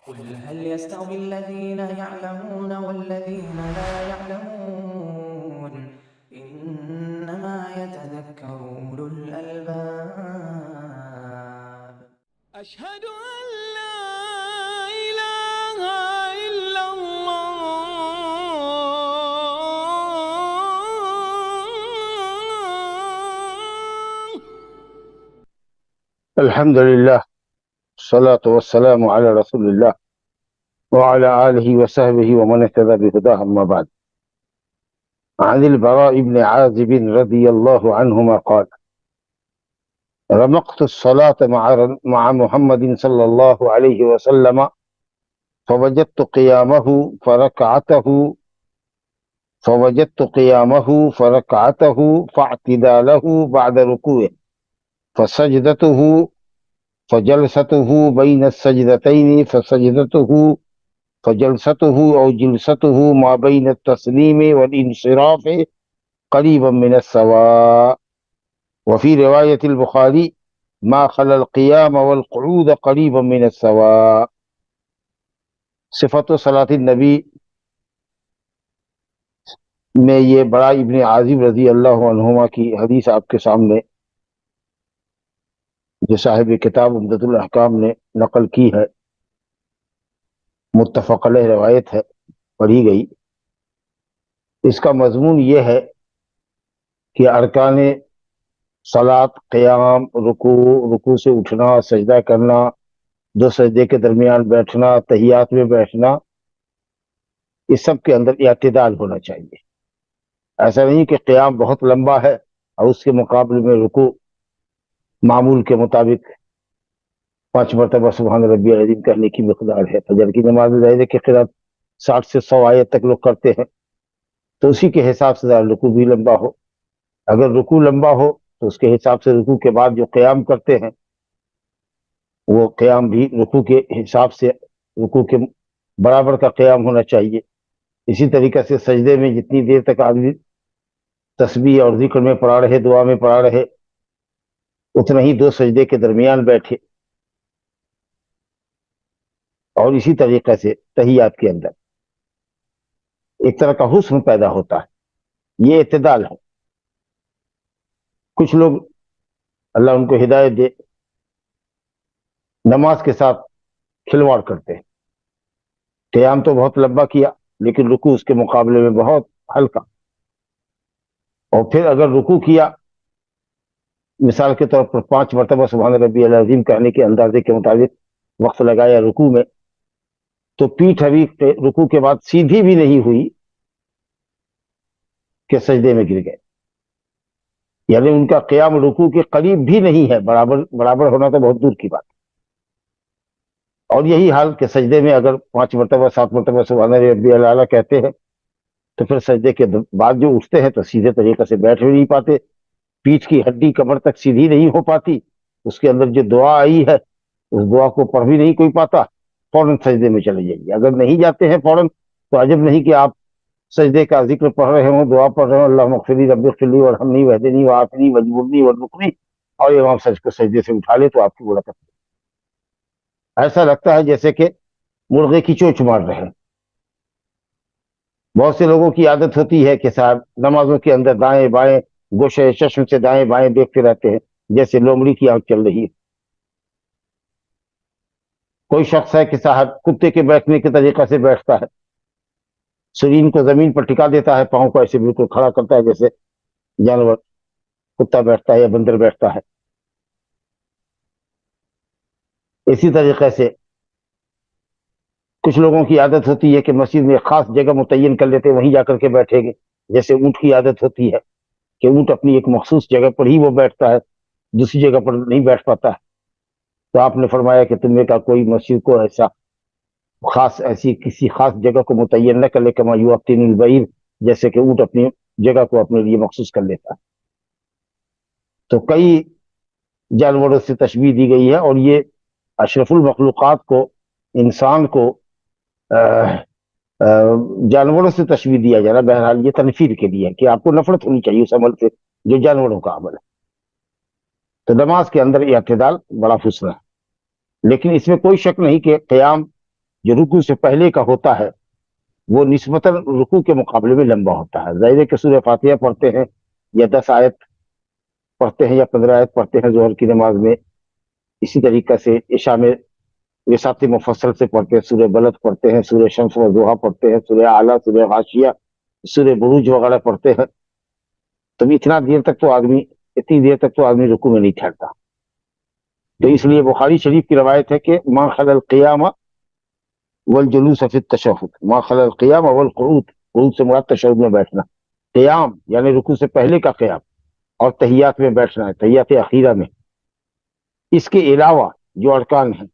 قل هل يستوي الذين يعلمون والذين لا يعلمون إنما يتذكر أولو الألباب أشهد أن لا إله إلا الله. الحمد لله والصلاة والسلام على رسول الله وعلى آله وصحبه ومن اهتدى بهداه أما بعد. عن البراء بن عازب رضي الله عنهما قال: رمقت الصلاة مع محمد صلى الله عليه وسلم فوجدت قيامه فركعته فاعتداله بعد ركوعه فسجدته فجلسته بين السجدتين فجلسته أو جلسته ما بين التسليم والانصراف قريبا من السواء. وفي رواية البخاري ما خلا القيام والقعود قريبا من السواء. صفت صلاة النبی میں یہ برا ابن عازب رضی اللہ عنہما کی حدیث آپ کے سامنے جو صاحب کتاب عمدۃ الاحکام نے نقل کی ہے، متفق علیہ روایت ہے، پڑھی گئی۔ اس کا مضمون یہ ہے کہ ارکان صلاۃ، قیام، رکوع سے اٹھنا، سجدہ کرنا، دو سجدے کے درمیان بیٹھنا، تحیات میں بیٹھنا، اس سب کے اندر اعتدال ہونا چاہیے۔ ایسا نہیں کہ قیام بہت لمبا ہے اور اس کے مقابلے میں رکوع معمول کے مطابق 5 مرتبہ سبحان ربی العظیم کہنے کی مقدار ہے۔ فجر کی نماز میں ظاہر ہے کہ قرات 60 سے 100 آیت تک لوگ کرتے ہیں، تو اسی کے حساب سے رکوع بھی لمبا ہو۔ اگر رکوع لمبا ہو تو اس کے حساب سے رکوع کے بعد جو قیام کرتے ہیں وہ قیام بھی رکوع کے حساب سے رکوع کے برابر کا قیام ہونا چاہیے۔ اسی طریقے سے سجدے میں جتنی دیر تک آدمی تسبیح اور ذکر میں پڑا رہے، دعا میں پڑا رہے، اتنا ہی دو سجدے کے درمیان بیٹھے۔ اور اسی طریقے سے تحیات کے اندر ایک طرح کا حسن پیدا ہوتا ہے، یہ اعتدال ہے۔ کچھ لوگ اللہ ان کو ہدایت دے نماز کے ساتھ کھلواڑ کرتے ہیں، قیام تو بہت لمبا کیا لیکن رکوع اس کے مقابلے میں بہت ہلکا، اور پھر اگر رکوع کیا مثال کے طور پر 5 مرتبہ سبحان ربی العظیم کہنے کے اندازے کے مطابق وقت لگایا رکوع میں، تو پیٹھ ابھی رکوع کے بعد سیدھی بھی نہیں ہوئی کہ سجدے میں گر گئے، یعنی ان کا قیام رکوع کے قریب بھی نہیں ہے، برابر ہونا تو بہت دور کی بات۔ اور یہی حال کہ سجدے میں اگر 5 مرتبہ 7 مرتبہ سبحان ربی الاعلیٰ کہتے ہیں تو پھر سجدے کے بعد جو اٹھتے ہیں تو سیدھے طریقے سے بیٹھ بھی نہیں پاتے، پیٹھ کی ہڈی کمر تک سیدھی نہیں ہو پاتی، اس کے اندر جو دعا آئی ہے اس دعا کو پڑھ بھی نہیں کوئی پاتا، فوراً سجدے میں چلے جائیے۔ اگر نہیں جاتے ہیں فوراً تو عجب نہیں کہ آپ سجدے کا ذکر پڑھ رہے ہوں، دعا پڑھ رہے ہوں، اللہم اغفر لی رب اغفر لی وارحمنی واہدنی وعافنی واجبرنی وارزقنی، اور امام سجدے کو سجدے سے اٹھا لے تو آپ کی برکت ہے۔ ایسا لگتا ہے جیسے کہ مرغے کی چونچ مار رہے ہیں۔ بہت سے لوگوں کی عادت ہوتی ہے کہ صاحب نمازوں کے اندر دائیں بائیں گوشے چشم سے دائیں بائیں دیکھتے رہتے ہیں جیسے لومڑی کی آنکھ چل رہی ہے۔ کوئی شخص ہے کہ صاحب کتے کے بیٹھنے کے طریقے سے بیٹھتا ہے، سرین کو زمین پر ٹکا دیتا ہے، پاؤں کو ایسے بالکل کھڑا کرتا ہے جیسے جانور کتا بیٹھتا ہے یا بندر بیٹھتا ہے۔ اسی طریقے سے کچھ لوگوں کی عادت ہوتی ہے کہ مسجد میں خاص جگہ متعین کر لیتے، وہیں جا کر کے بیٹھیں گے، جیسے اونٹ کی عادت ہوتی ہے کہ اونٹ اپنی ایک مخصوص جگہ پر ہی وہ بیٹھتا ہے، دوسری جگہ پر نہیں بیٹھ پاتا ہے۔ تو آپ نے فرمایا کہ تم نے کا کوئی مسجد کو ایسی کسی خاص جگہ کو متعین نہ کر لے، کما یوطن البعیر، جیسے کہ اونٹ اپنی جگہ کو اپنے لیے مخصوص کر لیتا ہے۔ تو کئی جانوروں سے تشبیہ دی گئی ہے، اور یہ اشرف المخلوقات کو، انسان کو جانوروں سے تشبیہ دیا جا رہا ہے۔ بہرحال یہ تنفیر کے لیے ہے کہ آپ کو نفرت ہونی چاہیے اس عمل سے جو جانوروں کا عمل ہے۔ تو نماز کے اندر اعتدال بڑا حسن ہے، لیکن اس میں کوئی شک نہیں کہ قیام جو رکوع سے پہلے کا ہوتا ہے وہ نسبتاً رکوع کے مقابلے میں لمبا ہوتا ہے. ظاہر ہے کہ سورہ فاتحہ پڑھتے ہیں یا 10 آیت پڑھتے ہیں یا 15 آیت پڑھتے ہیں ظہر کی نماز میں. اسی طریقے سے عشاء میں وساط مفصل سے پڑھتے ہیں, سورہ بلد پڑھتے ہیں, سورہ شمس و ضحیٰ پڑھتے ہیں, سورہ اعلیٰ, سورہ غاشیہ, سورہ بروج وغیرہ پڑھتے ہیں. تو اتنی دیر تک تو آدمی رکوع میں نہیں ٹھہرتا. تو اس لیے بخاری شریف کی روایت ہے کہ ما خلا القیام والجلوس فی التشہد, ما خلا القیام والقعود, قعود سے مراد تشہد میں بیٹھنا, قیام یعنی رکوع سے پہلے کا قیام, اور تحیات میں بیٹھنا ہے, تحیات اخیرہ میں. اس کے علاوہ جو ارکان ہیں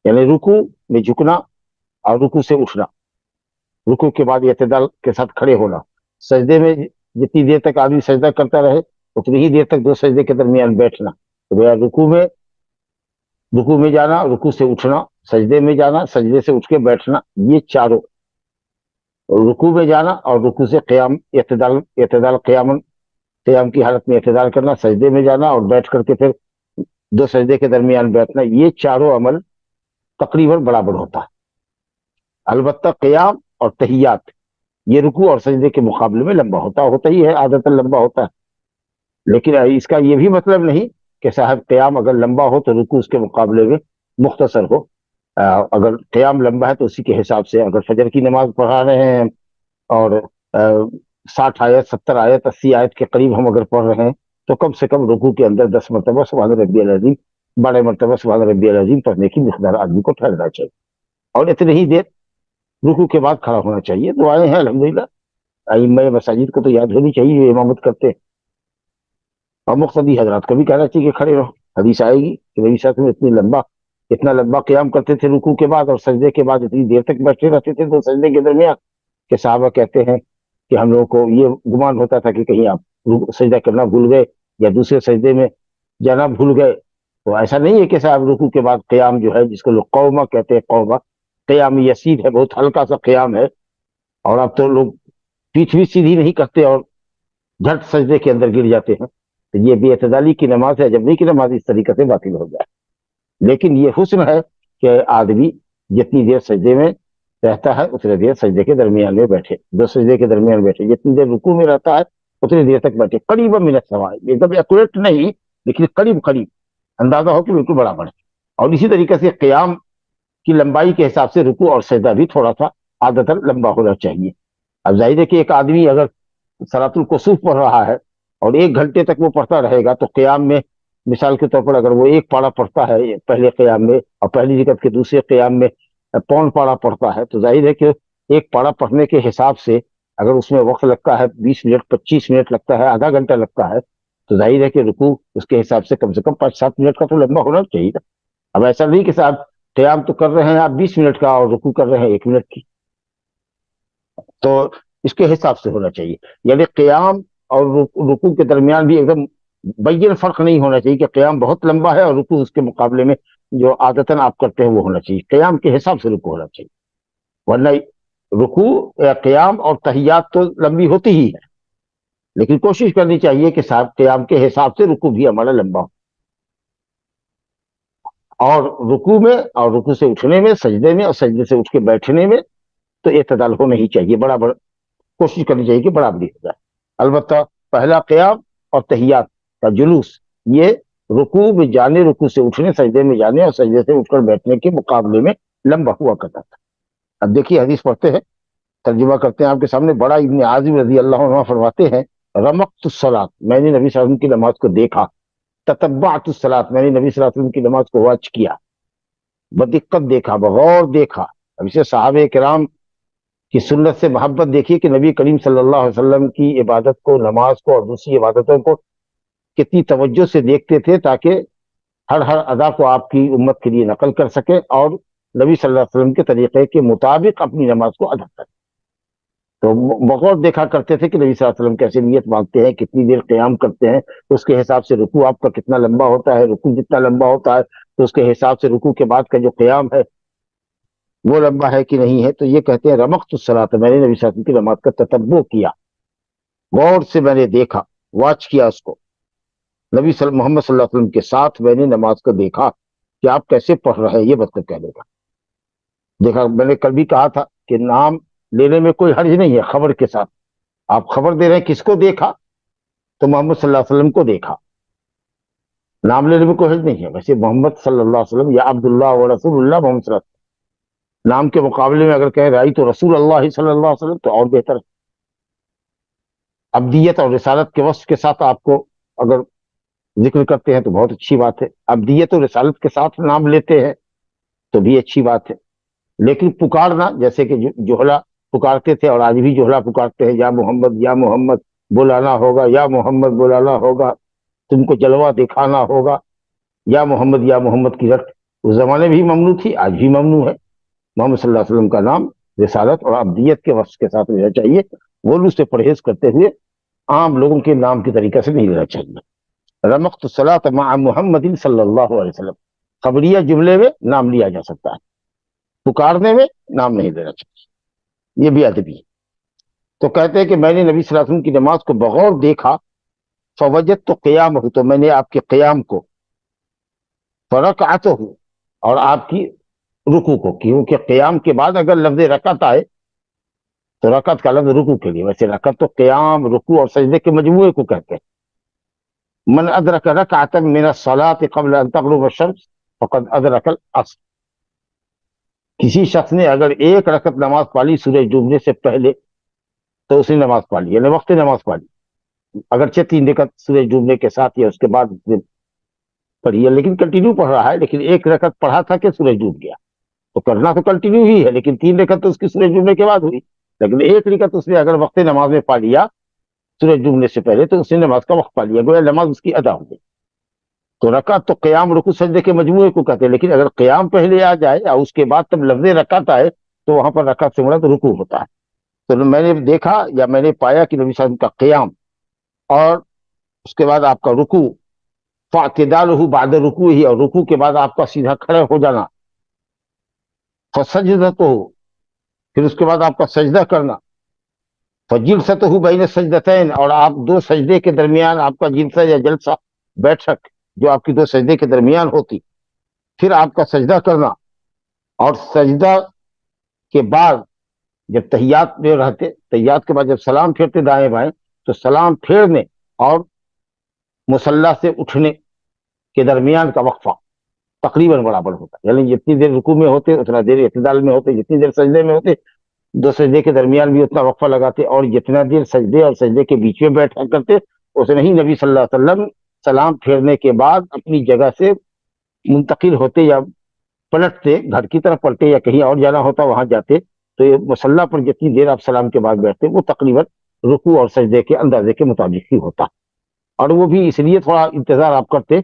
یعنی رکوع میں جھکنا اور رکوع سے اٹھنا, رکوع کے بعد اعتدال کے ساتھ کھڑے ہونا, سجدے میں جتنی دیر تک آدمی سجدہ کرتا رہے اتنی ہی دیر تک دو سجدے کے درمیان بیٹھنا. تو رکوع میں جانا, رکوع سے اٹھنا, سجدے میں جانا, سجدے سے اٹھ کے بیٹھنا, یہ چاروں, رکوع میں جانا اور رکوع سے قیام, اعتدال قیام کی حالت میں اعتدال کرنا, سجدے میں جانا اور بیٹھ کر کے پھر دو سجدے کے درمیان بیٹھنا, یہ چاروں عمل تقریباً برابر ہوتا ہے. البتہ قیام اور تحیات یہ رکوع اور سجدے کے مقابلے میں لمبا ہوتا ہی ہے, عادتاً لمبا ہوتا ہے. لیکن اس کا یہ بھی مطلب نہیں کہ صاحب قیام اگر لمبا ہو تو رکوع اس کے مقابلے میں مختصر ہو. اگر قیام لمبا ہے تو اسی کے حساب سے, اگر فجر کی نماز پڑھا رہے ہیں اور 60 آیت 70 آیت 80 آیت کے قریب ہم اگر پڑھ رہے ہیں تو کم سے کم رکوع کے اندر 10 مرتبہ سبحان ربی العظیم, 12 مرتبہ سبحان ربی العظیم پڑھنے کی مقدار آدمی کو ٹھہرنا چاہیے, اور اتنی ہی دیر رکوع کے بعد کھڑا ہونا چاہیے. دعائیں ہیں الحمدللہ, ائمہ مساجد کو تو یاد ہونی چاہیے جو امامت کرتے ہیں, اور مقتدی حضرات کو بھی کہنا چاہیے کہ کھڑے رہو. حدیث آئے گی کہ نبی صلی اللہ علیہ وسلم اتنا لمبا قیام کرتے تھے رکوع کے بعد, اور سجدے کے بعد اتنی دیر تک بیٹھے رہتے تھے دو سجدے کے درمیان کہ صحابہ کہتے ہیں کہ ہم لوگوں کو یہ گمان ہوتا تھا کہ کہیں آپ سجدہ کرنا بھول گئے یا دوسرے سجدے میں جانا بھول گئے. تو ایسا نہیں ہے کہ صاحب رکوع کے بعد قیام جو ہے, جس کو لوگ قومہ کہتے ہیں, قومہ قیام یسیر ہے, بہت ہلکا سا قیام ہے, اور اب تو لوگ پیٹھ بھی سیدھی نہیں کرتے اور جھٹ سجدے کے اندر گر جاتے ہیں. تو یہ بے اعتدالی کی نماز ہے, جبری کی نماز اس طریقے سے باطل ہو جائے. لیکن یہ حسن ہے کہ آدمی جتنی دیر سجدے میں رہتا ہے اتنی دیر سجدے کے درمیان میں بیٹھے, دو سجدے کے درمیان بیٹھے, جتنی دیر رکوع میں رہتا ہے اتنی دیر تک بیٹھے, قریب من السواء, ایک دم ایکوریٹ نہیں لیکن قریب اندازہ ہو کہ بالکل برابر ہے. اور اسی طریقے سے قیام کی لمبائی کے حساب سے رکوع اور سجدہ بھی تھوڑا سا عادتاً لمبا ہونا چاہیے. اب ظاہر ہے کہ ایک آدمی اگر صلاۃ الکسوف پڑھ رہا ہے اور 1 گھنٹے تک وہ پڑھتا رہے گا, تو قیام میں مثال کے طور پر اگر وہ 1 پارہ پڑھتا ہے پہلے قیام میں اور پہلی رکعت کے دوسرے قیام میں پون پارہ پڑھتا ہے, تو ظاہر ہے کہ 1 پارہ پڑھنے کے حساب سے اگر اس میں وقت لگتا ہے 20 منٹ 25 منٹ لگتا ہے, آدھا گھنٹہ لگتا ہے, تو ظاہر ہے کہ رکوع اس کے حساب سے کم 5-7 منٹ کا تو لمبا ہونا چاہیے. اب ایسا نہیں کہ صاحب قیام تو کر رہے ہیں آپ 20 منٹ کا اور رکوع کر رہے ہیں 1 منٹ کی, تو اس کے حساب سے ہونا چاہیے. یعنی قیام اور رکوع کے درمیان بھی ایک دم بین فرق نہیں ہونا چاہیے کہ قیام بہت لمبا ہے اور رکوع اس کے مقابلے میں جو عادتاً آپ کرتے ہیں وہ ہونا چاہیے. قیام کے حساب سے رکوع ہونا چاہیے, ورنہ رکوع یا قیام اور تحیات تو لمبی ہوتی ہی ہے, لیکن کوشش کرنی چاہیے کہ صاحب قیام کے حساب سے رکوع بھی ہمارا لمبا ہو, اور رکوع میں اور رکوع سے اٹھنے میں, سجدے میں اور سجدے سے اٹھ کے بیٹھنے میں تو اعتدال ہونا ہی چاہیے, برابر کوشش کرنی چاہیے کہ برابری ہو جائے. البتہ پہلا قیام اور تحیات کا جلوس یہ رکوع میں جانے, رکوع سے اٹھنے, سجدے میں جانے اور سجدے سے اٹھ کر بیٹھنے کے مقابلے میں لمبا ہوا کرتا تھا. اب دیکھیے حدیث پڑھتے ہیں, ترجمہ کرتے ہیں آپ کے سامنے. بڑا ابن عازم رضی اللہ عنہ فرماتے ہیں رمقت الصلاۃ, میں نے نبی صلی اللہ علیہ وسلم کی نماز کو دیکھا. تتبعت الصلاۃ, میں نے نبی صلی اللہ علیہ وسلم کی نماز کو واچ کیا, بدقت دیکھا, بغور دیکھا. اب اسے صحابہ کرام کی سنت سے محبت دیکھیے کہ نبی کریم صلی اللہ علیہ وسلم کی عبادت کو, نماز کو اور دوسری عبادتوں کو کتنی توجہ سے دیکھتے تھے تاکہ ہر ادا کو آپ کی امت کے لیے نقل کر سکے اور نبی صلی اللہ علیہ وسلم کے طریقے کے مطابق اپنی نماز کو ادا کریں. تو بغور دیکھا کرتے تھے کہ نبی صلی اللہ علیہ وسلم کیسے نیت مانگتے ہیں, کتنی دیر قیام کرتے ہیں, تو اس کے حساب سے رکوع آپ کا کتنا لمبا ہوتا ہے, رکوع جتنا لمبا ہوتا ہے تو اس کے حساب سے رکوع کے بعد کا جو قیام ہے وہ لمبا ہے کہ نہیں ہے. تو یہ کہتے ہیں رمقت الصلاۃ, میں نے نبی صلی اللہ علیہ وسلم کی نماز کا تتبع کیا, غور سے میں نے دیکھا, واچ کیا اس کو. نبی محمد صلی اللہ علیہ وسلم کے ساتھ میں نے نماز کو دیکھا کہ آپ کیسے پڑھ رہے ہیں, یہ مطلب کہنے کا. دیکھا میں نے کل بھی کہا تھا کہ نام لینے میں کوئی حرج نہیں ہے خبر کے ساتھ. آپ خبر دے رہے ہیں کس کو دیکھا؟ تو محمد صلی اللہ علیہ وسلم کو دیکھا. نام لینے میں کوئی حرج نہیں ہے. ویسے محمد صلی اللہ علیہ وسلم یا عبداللہ و رسول اللہ محمد صلی اللہ علیہ وسلم نام کے مقابلے میں اگر کہہ رہی تو رسول اللہ صلی اللہ علیہ وسلم تو اور بہتر ہے. عبدیت اور رسالت کے وصف کے ساتھ آپ کو اگر ذکر کرتے ہیں تو بہت اچھی بات ہے. عبدیت اور رسالت کے ساتھ نام لیتے ہیں تو بھی اچھی بات ہے. لیکن پکارنا جیسے کہ جوہلا پکارتے تھے اور آج بھی جوہلا پکارتے ہیں، یا محمد بلانا ہوگا، یا محمد بلانا ہوگا، تم کو جلوہ دکھانا ہوگا، یا محمد کی رٹ اس زمانے بھی ممنوع تھی، آج بھی ممنوع ہے. محمد صلی اللہ علیہ وسلم کا نام رسالت اور عبدیت کے وصف کے ساتھ لینا چاہیے. غلو سے پرہیز کرتے ہوئے عام لوگوں کے نام کی طریقہ سے نہیں لینا چاہیے. رمقت الصلاۃ مع محمد صلی اللہ علیہ وسلم خبریہ جملے میں نام لیا جا سکتا ہے، پکارنے میں نام نہیں لینا چاہیے، یہ بھی ادبی ہے. تو کہتے ہیں کہ میں نے نبی صلی اللہ علیہ وسلم کی نماز کو بغور دیکھا، فوجدت قیامہ تو میں نے آپ کے قیام کو، فرکعتہ اور آپ کی رکوع کو، کیونکہ قیام کے بعد اگر لفظ رکعت آئے تو رکعت کا لفظ رکوع کے لیے، ویسے رکعت تو قیام، رکوع اور سجدے کے مجموعے کو کہتے ہیں. من ادرک رکعۃ من الصلاۃ قبل ان تغرب الشمس فقد ادرک العصر. کسی شخص نے اگر ایک رکعت نماز پالی سورج ڈوبنے سے پہلے تو اس نے نماز پالی، یعنی وقت نماز پالی، اگرچہ 3 رکعت سورج ڈوبنے کے ساتھ یا اس کے بعد پڑھی ہے، لیکن کنٹینیو پڑھ رہا ہے. لیکن ایک رکعت پڑھا تھا کہ سورج ڈوب گیا، تو کرنا تو کنٹینیو ہی ہے، لیکن 3 رکعت تو اس کی سورج ڈوبنے کے بعد ہوئی. لیکن ایک رکعت اس نے اگر وقت نماز میں پا لیا سورج ڈوبنے سے پہلے تو اس نے نماز کا وقت پا لیا، گویا نماز اس کی ادا ہو گئی. تو رکعت تو قیام، رکوع، سجدے کے مجموعے کو کہتے ہیں. لیکن اگر قیام پہلے آ جائے اور اس کے بعد تب لفظ رکعت آئے تو وہاں پر رکعت سے مراد رکوع ہوتا ہے. تو میں نے دیکھا یا میں نے پایا کہ نبی صلی اللہ علیہ وسلم کا قیام اور اس کے بعد آپ کا رکوع، فاعتدالہ بعد رکوع ہی، اور رکوع کے بعد آپ کا سیدھا کھڑے ہو جانا، فسجدتہ پھر اس کے بعد آپ کا سجدہ کرنا، فجلسۃ بین السجدتین اور آپ 2 سجدے کے درمیان آپ کا جلسہ یا جلسہ بیٹھک جو آپ کی 2 سجدے کے درمیان ہوتی، پھر آپ کا سجدہ کرنا، اور سجدہ کے بعد جب تحیات میں رہتے، تحیات کے بعد جب سلام پھیرتے دائیں بائیں تو سلام پھیرنے اور مصلی سے اٹھنے کے درمیان کا وقفہ تقریباً برابر ہوتا ہے. یعنی جتنی دیر رکوع میں ہوتے اتنا دیر اعتدال میں ہوتے، جتنی دیر سجدے میں ہوتے 2 سجدے کے درمیان بھی اتنا وقفہ لگاتے، اور جتنا دیر سجدے اور سجدے کے بیچ میں بیٹھا کرتے اتنے ہی نبی صلی اللہ علیہ وسلم سلام پھیرنے کے بعد اپنی جگہ سے منتقل ہوتے یا پلٹتے، گھر کی طرف پلٹے یا کہیں اور جانا ہوتا وہاں جاتے. تو یہ مصلی پر جتنی دیر آپ سلام کے بعد بیٹھتے وہ تقریباً رکوع اور سجدے کے اندازے کے مطابق ہی ہوتا. اور وہ بھی اس لیے تھوڑا انتظار آپ کرتے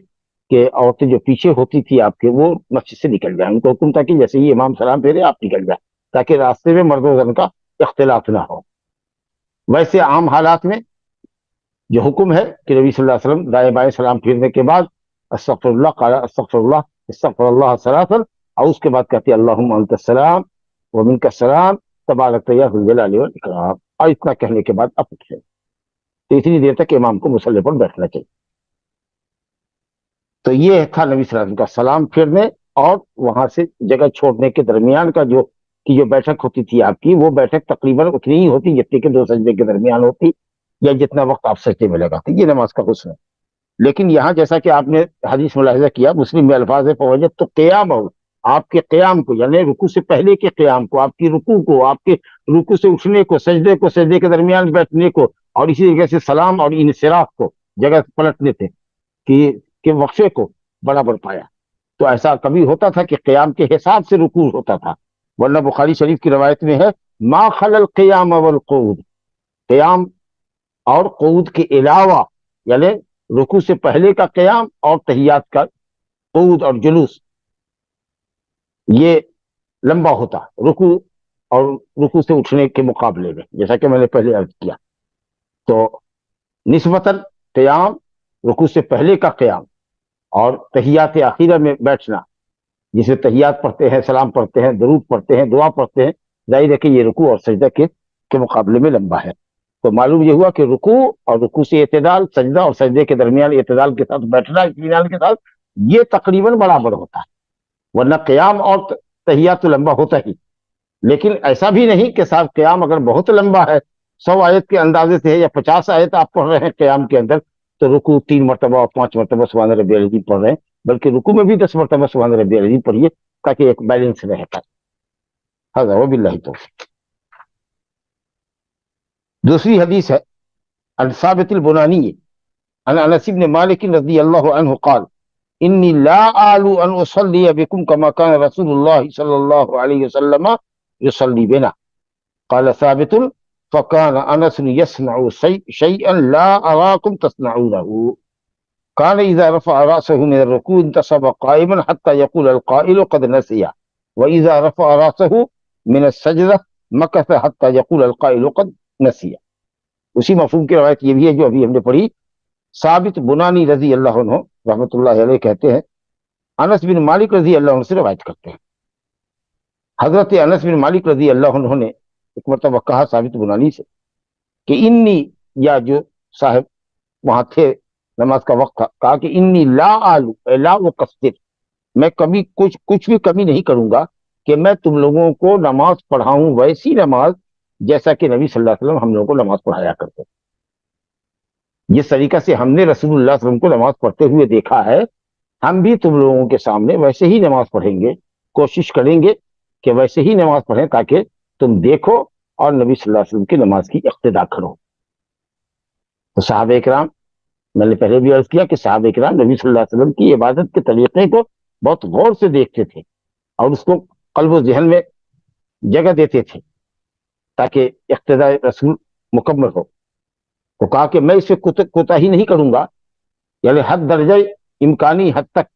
کہ عورتیں جو پیچھے ہوتی تھی آپ کے وہ مسجد سے نکل جائیں. ان کو حکم تھا کہ جیسے ہی امام سلام پھیرے آپ نکل جائیں تاکہ راستے میں مرد و زن کا اختلاف نہ ہو. ویسے عام حالات میں جو حکم ہے کہ نبی صلی اللہ علیہ وسلم دائیں بائیں سلام پھیرنے کے بعد استغفر اللہ، قال استغفر اللہ ثلاثا، اور اس کے بعد کہتے ہیں اللہم انت السلام ومنک السلام تبارک یا ذو الجلال والاکرام، اور اتنا کہنے کے بعد اب اٹھے. تو اتنی دیر تک امام کو مصلی پر بیٹھنا چاہیے. تو یہ تھا نبی صلی اللہ علیہ وسلم کا سلام پھیرنے اور وہاں سے جگہ چھوڑنے کے درمیان کا جو بیٹھک ہوتی تھی آپ کی، وہ بیٹھک تقریباً اتنی ہی ہوتی جتنی کہ 2 سجدے کے درمیان ہوتی یا جتنا وقت آپ سجدے میں لگاتے. یہ نماز کا حسن ہے. لیکن یہاں جیسا کہ آپ نے حدیث ملاحظہ کیا، مسلم میں الفاظ ہے فوجدت تو قیام، اور آپ کے قیام کو یعنی رکوع سے پہلے کے قیام کو، آپ کی رکوع کو، آپ کے رکوع سے اٹھنے کو، سجدے کے درمیان بیٹھنے کو، اور اسی طریقے سے سلام اور انصراف کو، جگہ پلٹنے تھے کہ وقفے کو برابر پایا. تو ایسا کبھی ہوتا تھا کہ قیام کے حساب سے رکوع ہوتا تھا، ورنہ بخاری شریف کی روایت میں ہے ما خل القیام والقعود، قیام اور قعود کے علاوہ یعنی رکوع سے پہلے کا قیام اور تحیات کا قعود اور جلوس یہ لمبا ہوتا رکوع اور رکوع سے اٹھنے کے مقابلے میں، جیسا کہ میں نے پہلے عرض کیا. تو نسبتاً قیام، رکوع سے پہلے کا قیام اور تحیات اخیرہ میں بیٹھنا، جسے تحیات پڑھتے ہیں، سلام پڑھتے ہیں، درود پڑھتے ہیں، دعا پڑھتے ہیں، ظاہر ہے کہ یہ رکوع اور سجدہ کے مقابلے میں لمبا ہے. تو معلوم یہ ہوا کہ رکوع اور رکوع سے اعتدال، سجدہ اور سجدے کے درمیان اعتدال کے ساتھ بیٹھنا اطمینان کے ساتھ، یہ تقریباً برابر ہوتا ہے. ورنہ قیام اور تحیات تو لمبا ہوتا ہی، لیکن ایسا بھی نہیں کہ صاحب قیام اگر بہت لمبا ہے، 100 آیت کے اندازے سے ہے یا 50 آیت آپ پڑھ رہے ہیں قیام کے اندر، تو رکوع 3 مرتبہ اور 5 مرتبہ سبحان ربی العظیم پڑھ رہے ہیں، بلکہ رکوع میں بھی 10 مرتبہ سبحان ربی العظیم پڑھیے تاکہ ایک بیلنس رہے گا. هذا وباللہ توفیق. دوسری حدیث ہے عن ثابت البنانی عن انس بن مالک رضی اللہ عنہ قال انی لا آلو ان اصلی بكم كما كان رسول اللہ صلی اللہ علیہ وسلم يصلي بنا. قال ثابت فكان انس يصنع شيئا لا اراكم تصنعونه. كان اذا رفع راسه من الركوع انتصب قائما حتى يقول القائل قد نسي، واذا رفع راسه من السجدة مكث حتى يقول القائل قد نسي. اسی مفہوم کی روایت یہ بھی ہے جو ابھی ہم نے پڑھی. ثابت بنانی رضی اللہ عنہ رحمۃ اللہ علیہ کہتے ہیں انس بن مالک رضی اللہ عنہ سے روایت کرتے ہیں. حضرت انس بن مالک رضی اللہ عنہ نے ایک مرتبہ کہا ثابت بنانی سے کہ انی، یا جو صاحب وہاں تھے نماز کا وقت تھا، کہا کہ انی لا آلو اے لا اقصر، میں کبھی کچھ بھی کمی نہیں کروں گا کہ میں تم لوگوں کو نماز پڑھاؤں ویسی نماز جیسا کہ نبی صلی اللہ علیہ وسلم ہم لوگوں کو نماز پڑھایا کرتے. جس طریقہ سے ہم نے رسول اللہ صلی اللہ علیہ وسلم کو نماز پڑھتے ہوئے دیکھا ہے، ہم بھی تم لوگوں کے سامنے ویسے ہی نماز پڑھیں گے، کوشش کریں گے کہ ویسے ہی نماز پڑھیں تاکہ تم دیکھو اور نبی صلی اللہ علیہ وسلم کی نماز کی اقتدا کرو. تو صحابہ کرام، میں نے پہلے بھی عرض کیا کہ صحابہ کرام نبی صلی اللہ علیہ وسلم کی عبادت کے طریقے کو بہت غور سے دیکھتے تھے اور اس کو قلب و ذہن میں جگہ دیتے تھے تاکہ اقتداء رسول مکمل ہو. تو کہا کہ میں اس سے کوتاہی نہیں کروں گا، یعنی حد درجہ امکانی حد تک،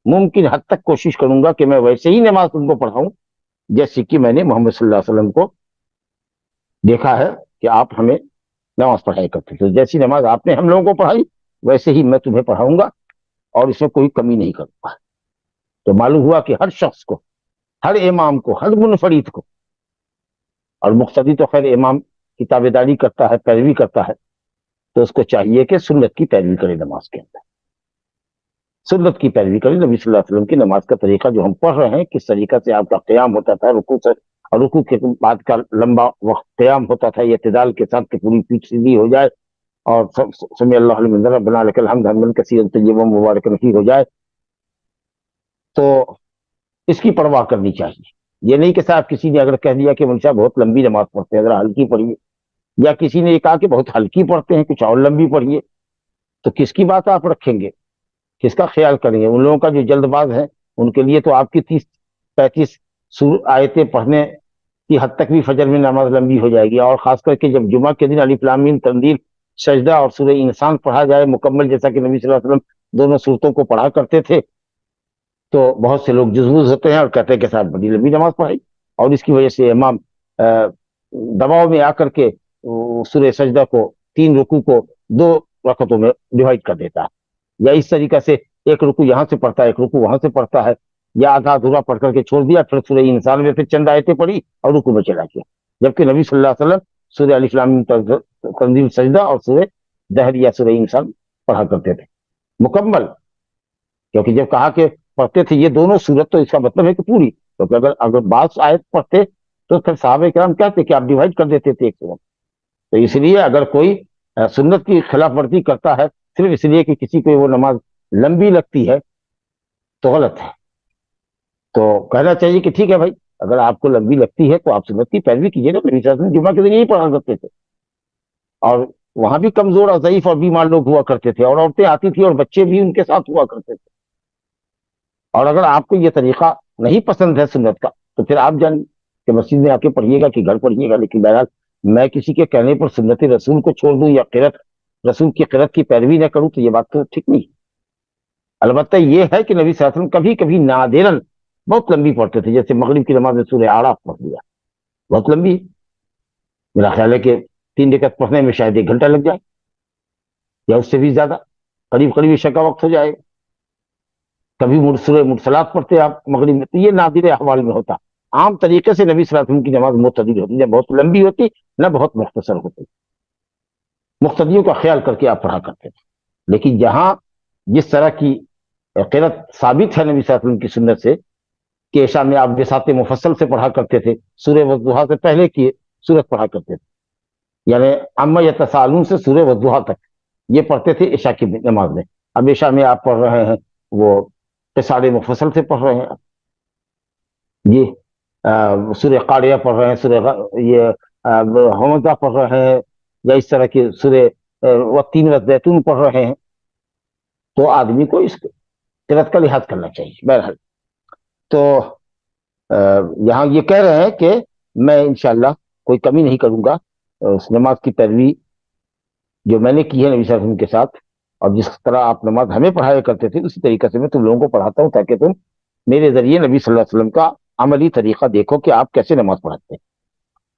ممکن حد تک کوشش کروں گا کہ میں ویسے ہی نماز تم کو پڑھاؤں جیسے کہ میں نے محمد صلی اللہ علیہ وسلم کو دیکھا ہے کہ آپ ہمیں نماز پڑھایا کرتے تھے. جیسی نماز آپ نے ہم لوگوں کو پڑھائی ویسے ہی میں تمہیں پڑھاؤں گا اور اس میں کوئی کمی نہیں کروں گا. تو معلوم ہوا کہ ہر شخص کو، ہر امام کو، ہر منفرد کو، اور مقتدی تو خیر امام کی تابع داری کرتا ہے، پیروی کرتا ہے، تو اس کو چاہیے کہ سنت کی پیروی کرے نماز کے اندر، سنت کی پیروی کرے. نبی صلی اللہ علیہ وسلم کی نماز کا طریقہ جو ہم پڑھ رہے ہیں، کس طریقہ سے آپ کا قیام ہوتا تھا رکوع سے، اور رکوع کے بعد کا لمبا وقت قیام ہوتا تھا یہ اعتدال کے ساتھ کہ پوری پیٹھ سیدھی ہو جائے اور سمع اللہ لمن حمدہ ربنا لک الحمد حمدا کثیرا طیبا مبارکا فیہ ہو جائے. تو اس کی پرواہ کرنی چاہیے. یہ نہیں کہ صاحب کسی نے اگر کہہ دیا کہ منشا بہت لمبی نماز پڑھتے ہیں ذرا ہلکی پڑھیے، یا کسی نے یہ کہا کہ بہت ہلکی پڑھتے ہیں کچھ اور لمبی پڑھیے، تو کس کی بات آپ رکھیں گے، کس کا خیال کریں گے؟ ان لوگوں کا جو جلد باز ہیں ان کے لیے تو آپ کی 30-35 آیتیں پڑھنے کی حد تک بھی فجر میں نماز لمبی ہو جائے گی. اور خاص کر کے جب جمعہ کے دن الف لام میم تنزیل، سجدہ اور سورہ انسان پڑھا جائے مکمل، جیسا کہ نبی صلی اللہ علیہ وسلم دونوں صورتوں کو پڑھا کرتے تھے، تو بہت سے لوگ جزبوز ہوتے ہیں اور کہتے ہیں کہ صاحب بڑی لمبی نماز پڑھائی، اور اس کی وجہ سے امام دباؤ میں آ کر کے سورہ سجدہ کو 3 رکوع کو 2 رکعتوں میں ڈیوائڈ کر دیتا ہے، یا اس طریقہ سے ایک رکوع یہاں سے پڑھتا ہے ایک رکوع وہاں سے پڑھتا ہے، یا آدھا ادھورا پڑھ کر کے چھوڑ دیا، پھر سورہ انسان میں پھر چند آیتیں پڑھی اور رکوع میں چلا گیا. جبکہ نبی صلی اللہ علیہ وسلم سورہ الف لام میم تنزیل، سجدہ اور سورہ دہر یا سورہ انسان پڑھا کرتے تھے مکمل. کیونکہ جب کہا کہ پڑھتے تھے یہ دونوں صورت، تو اس کا مطلب ہے کہ پوری. کیونکہ اگر بعض آیت پڑھتے تو پھر صحابہ کرام کہتے کہ آپ ڈیوائڈ کر دیتے تھے ایک صورت. تو اس لیے اگر کوئی سنت کی خلاف ورزی کرتا ہے صرف اس لیے کہ کسی کو وہ نماز لمبی لگتی ہے تو غلط ہے. تو کہنا چاہیے کہ ٹھیک ہے بھائی، اگر آپ کو لمبی لگتی ہے تو آپ سنت کی پیروی کیجیے گا. نبی صلی اللہ علیہ وسلم جمعہ کے دن یہی پڑھا کرتے تھے، اور وہاں بھی کمزور اور ضعیف اور بیمار لوگ ہوا کرتے تھے، اور عورتیں آتی تھی اور بچے بھی ان کے ساتھ ہوا کرتے تھے. اور اگر آپ کو یہ طریقہ نہیں پسند ہے سنت کا تو پھر آپ جان کہ مسجد میں آ کے پڑھیے گا کہ گھر پڑھیے گا. لیکن بہرحال میں کسی کے کہنے پر سنت رسول کو چھوڑ دوں یا قرأت رسول کی قرأت کی پیروی نہ کروں تو یہ بات تو ٹھیک نہیں. البتہ یہ ہے کہ نبی صلی اللہ علیہ وسلم کبھی کبھی نادراً بہت لمبی پڑھتے تھے، جیسے مغرب کی نماز میں سورہ اعراف پڑھ لیا، بہت لمبی، میرا خیال ہے کہ 3 رکعت پڑھنے میں شاید 1 گھنٹہ لگ جائے یا اس سے بھی زیادہ، قریب عشاء کا وقت ہو جائے. کبھی سورہ مرسلات پڑھتے آپ مغرب میں، تو یہ نادر احوال میں ہوتا. عام طریقے سے نبی صلی اللہ علیہ وسلم کی نماز معتدل ہوتی، نہ بہت لمبی ہوتی نہ بہت مختصر ہوتی. مقتدیوں کا خیال کر کے آپ پڑھا کرتے تھے. لیکن جہاں جس طرح کی قرأت ثابت ہے نبی صلی اللہ علیہ وسلم کی سنت سے کہ عشاء میں آپ بساط مفصل سے پڑھا کرتے تھے، سورہ والضحیٰ سے پہلے کی سورت پڑھا کرتے تھے، یعنی عما یتساءلون سے سورہ والضحیٰ تک یہ پڑھتے تھے عشاء کی نماز میں. اب عشاء میں آپ پڑھ رہے ہیں وہ قصار مفصل سے پڑھ رہے ہیں جی، سورہ قاریہ پڑھ رہے ہیں، سورہ یہ حمزہ پڑھ رہے ہیں، یا اس طرح کی سورہ والتین والزیتون پڑھ رہے ہیں، تو آدمی کو اس قرأت کا لحاظ کرنا چاہیے. بہرحال تو یہاں یہ کہہ رہے ہیں کہ میں انشاءاللہ کوئی کمی نہیں کروں گا اس نماز کی پیروی جو میں نے کی ہے نبی صلی اللہ علیہ وسلم کے ساتھ، اور جس طرح آپ نماز ہمیں پڑھایا کرتے تھے اسی طریقے سے میں تم لوگوں کو پڑھاتا ہوں، تاکہ تم میرے ذریعے نبی صلی اللہ علیہ وسلم کا عملی طریقہ دیکھو کہ آپ کیسے نماز پڑھاتے ہیں.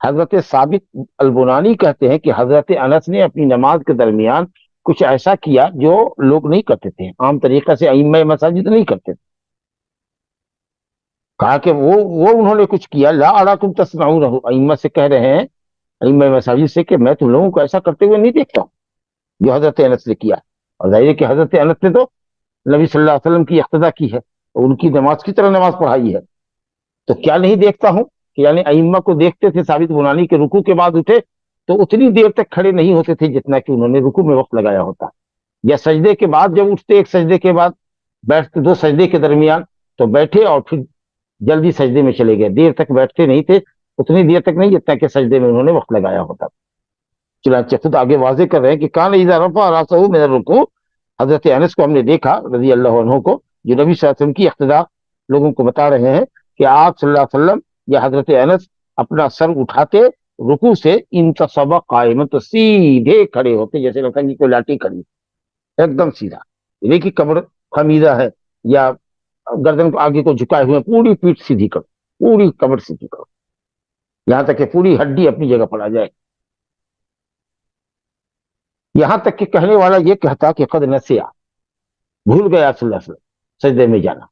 حضرت ثابت البنانی کہتے ہیں کہ حضرت انس نے اپنی نماز کے درمیان کچھ ایسا کیا جو لوگ نہیں کرتے تھے، عام طریقے سے ائمہ مساجد نہیں کرتے تھے. کہا کہ وہ انہوں نے کچھ کیا، لا اراکم تسمعون، ائمہ سے کہہ رہے ہیں، ائمہ مساجد سے، کہ میں تم لوگوں کو ایسا کرتے ہوئے نہیں دیکھتا ہوں جو حضرت انس نے کیا. اور ظاہر ہے کہ حضرت انس نے تو نبی صلی اللہ علیہ وسلم کی اقتدا کی ہے، ان کی نماز کی طرح نماز پڑھائی ہے. تو کیا نہیں دیکھتا ہوں کہ یعنی ائمہ کو دیکھتے تھے ثابت بنانی کے رکوع کے بعد اٹھے تو اتنی دیر تک کھڑے نہیں ہوتے تھے جتنا کہ انہوں نے رکوع میں وقت لگایا ہوتا، یا سجدے کے بعد جب اٹھتے ایک سجدے کے بعد بیٹھتے دو سجدے کے درمیان تو بیٹھے اور پھر جلدی سجدے میں چلے گئے، دیر تک بیٹھتے نہیں تھے، اتنی دیر تک نہیں جتنا کہ سجدے میں انہوں نے وقت لگایا ہوتا. چنانچہ خود آگے واضح کر رہے ہیں کہ کان اذا رفع راسہ من الرکوع، حضرت انس کو ہم نے دیکھا رضی اللہ عنہ کو، جو نبی صلی اللہ علیہ وسلم کی اقتدا لوگوں کو بتا رہے ہیں کہ آپ صلی اللہ علیہ وسلم یا حضرت انس اپنا سر اٹھاتے رکوع سے انتصب قائما، تو سیدھے کھڑے ہوتے جیسے لگتا ہے کہ کوئی لاٹھی کھڑی ایک دم سیدھا، یہ کہ کمر خمیدہ ہے یا گردن کو آگے کو جھکائے ہوئے، پوری پیٹھ سیدھی کرو، پوری کمر سیدھی کرو، یہاں تک کہ پوری ہڈی اپنی جگہ پر آ جائے. یہاں تک کہ کہنے والا یہ کہتا کہ قد نسیا، بھول گیا صلی اللہ علیہ وسلم سجدے میں جانا.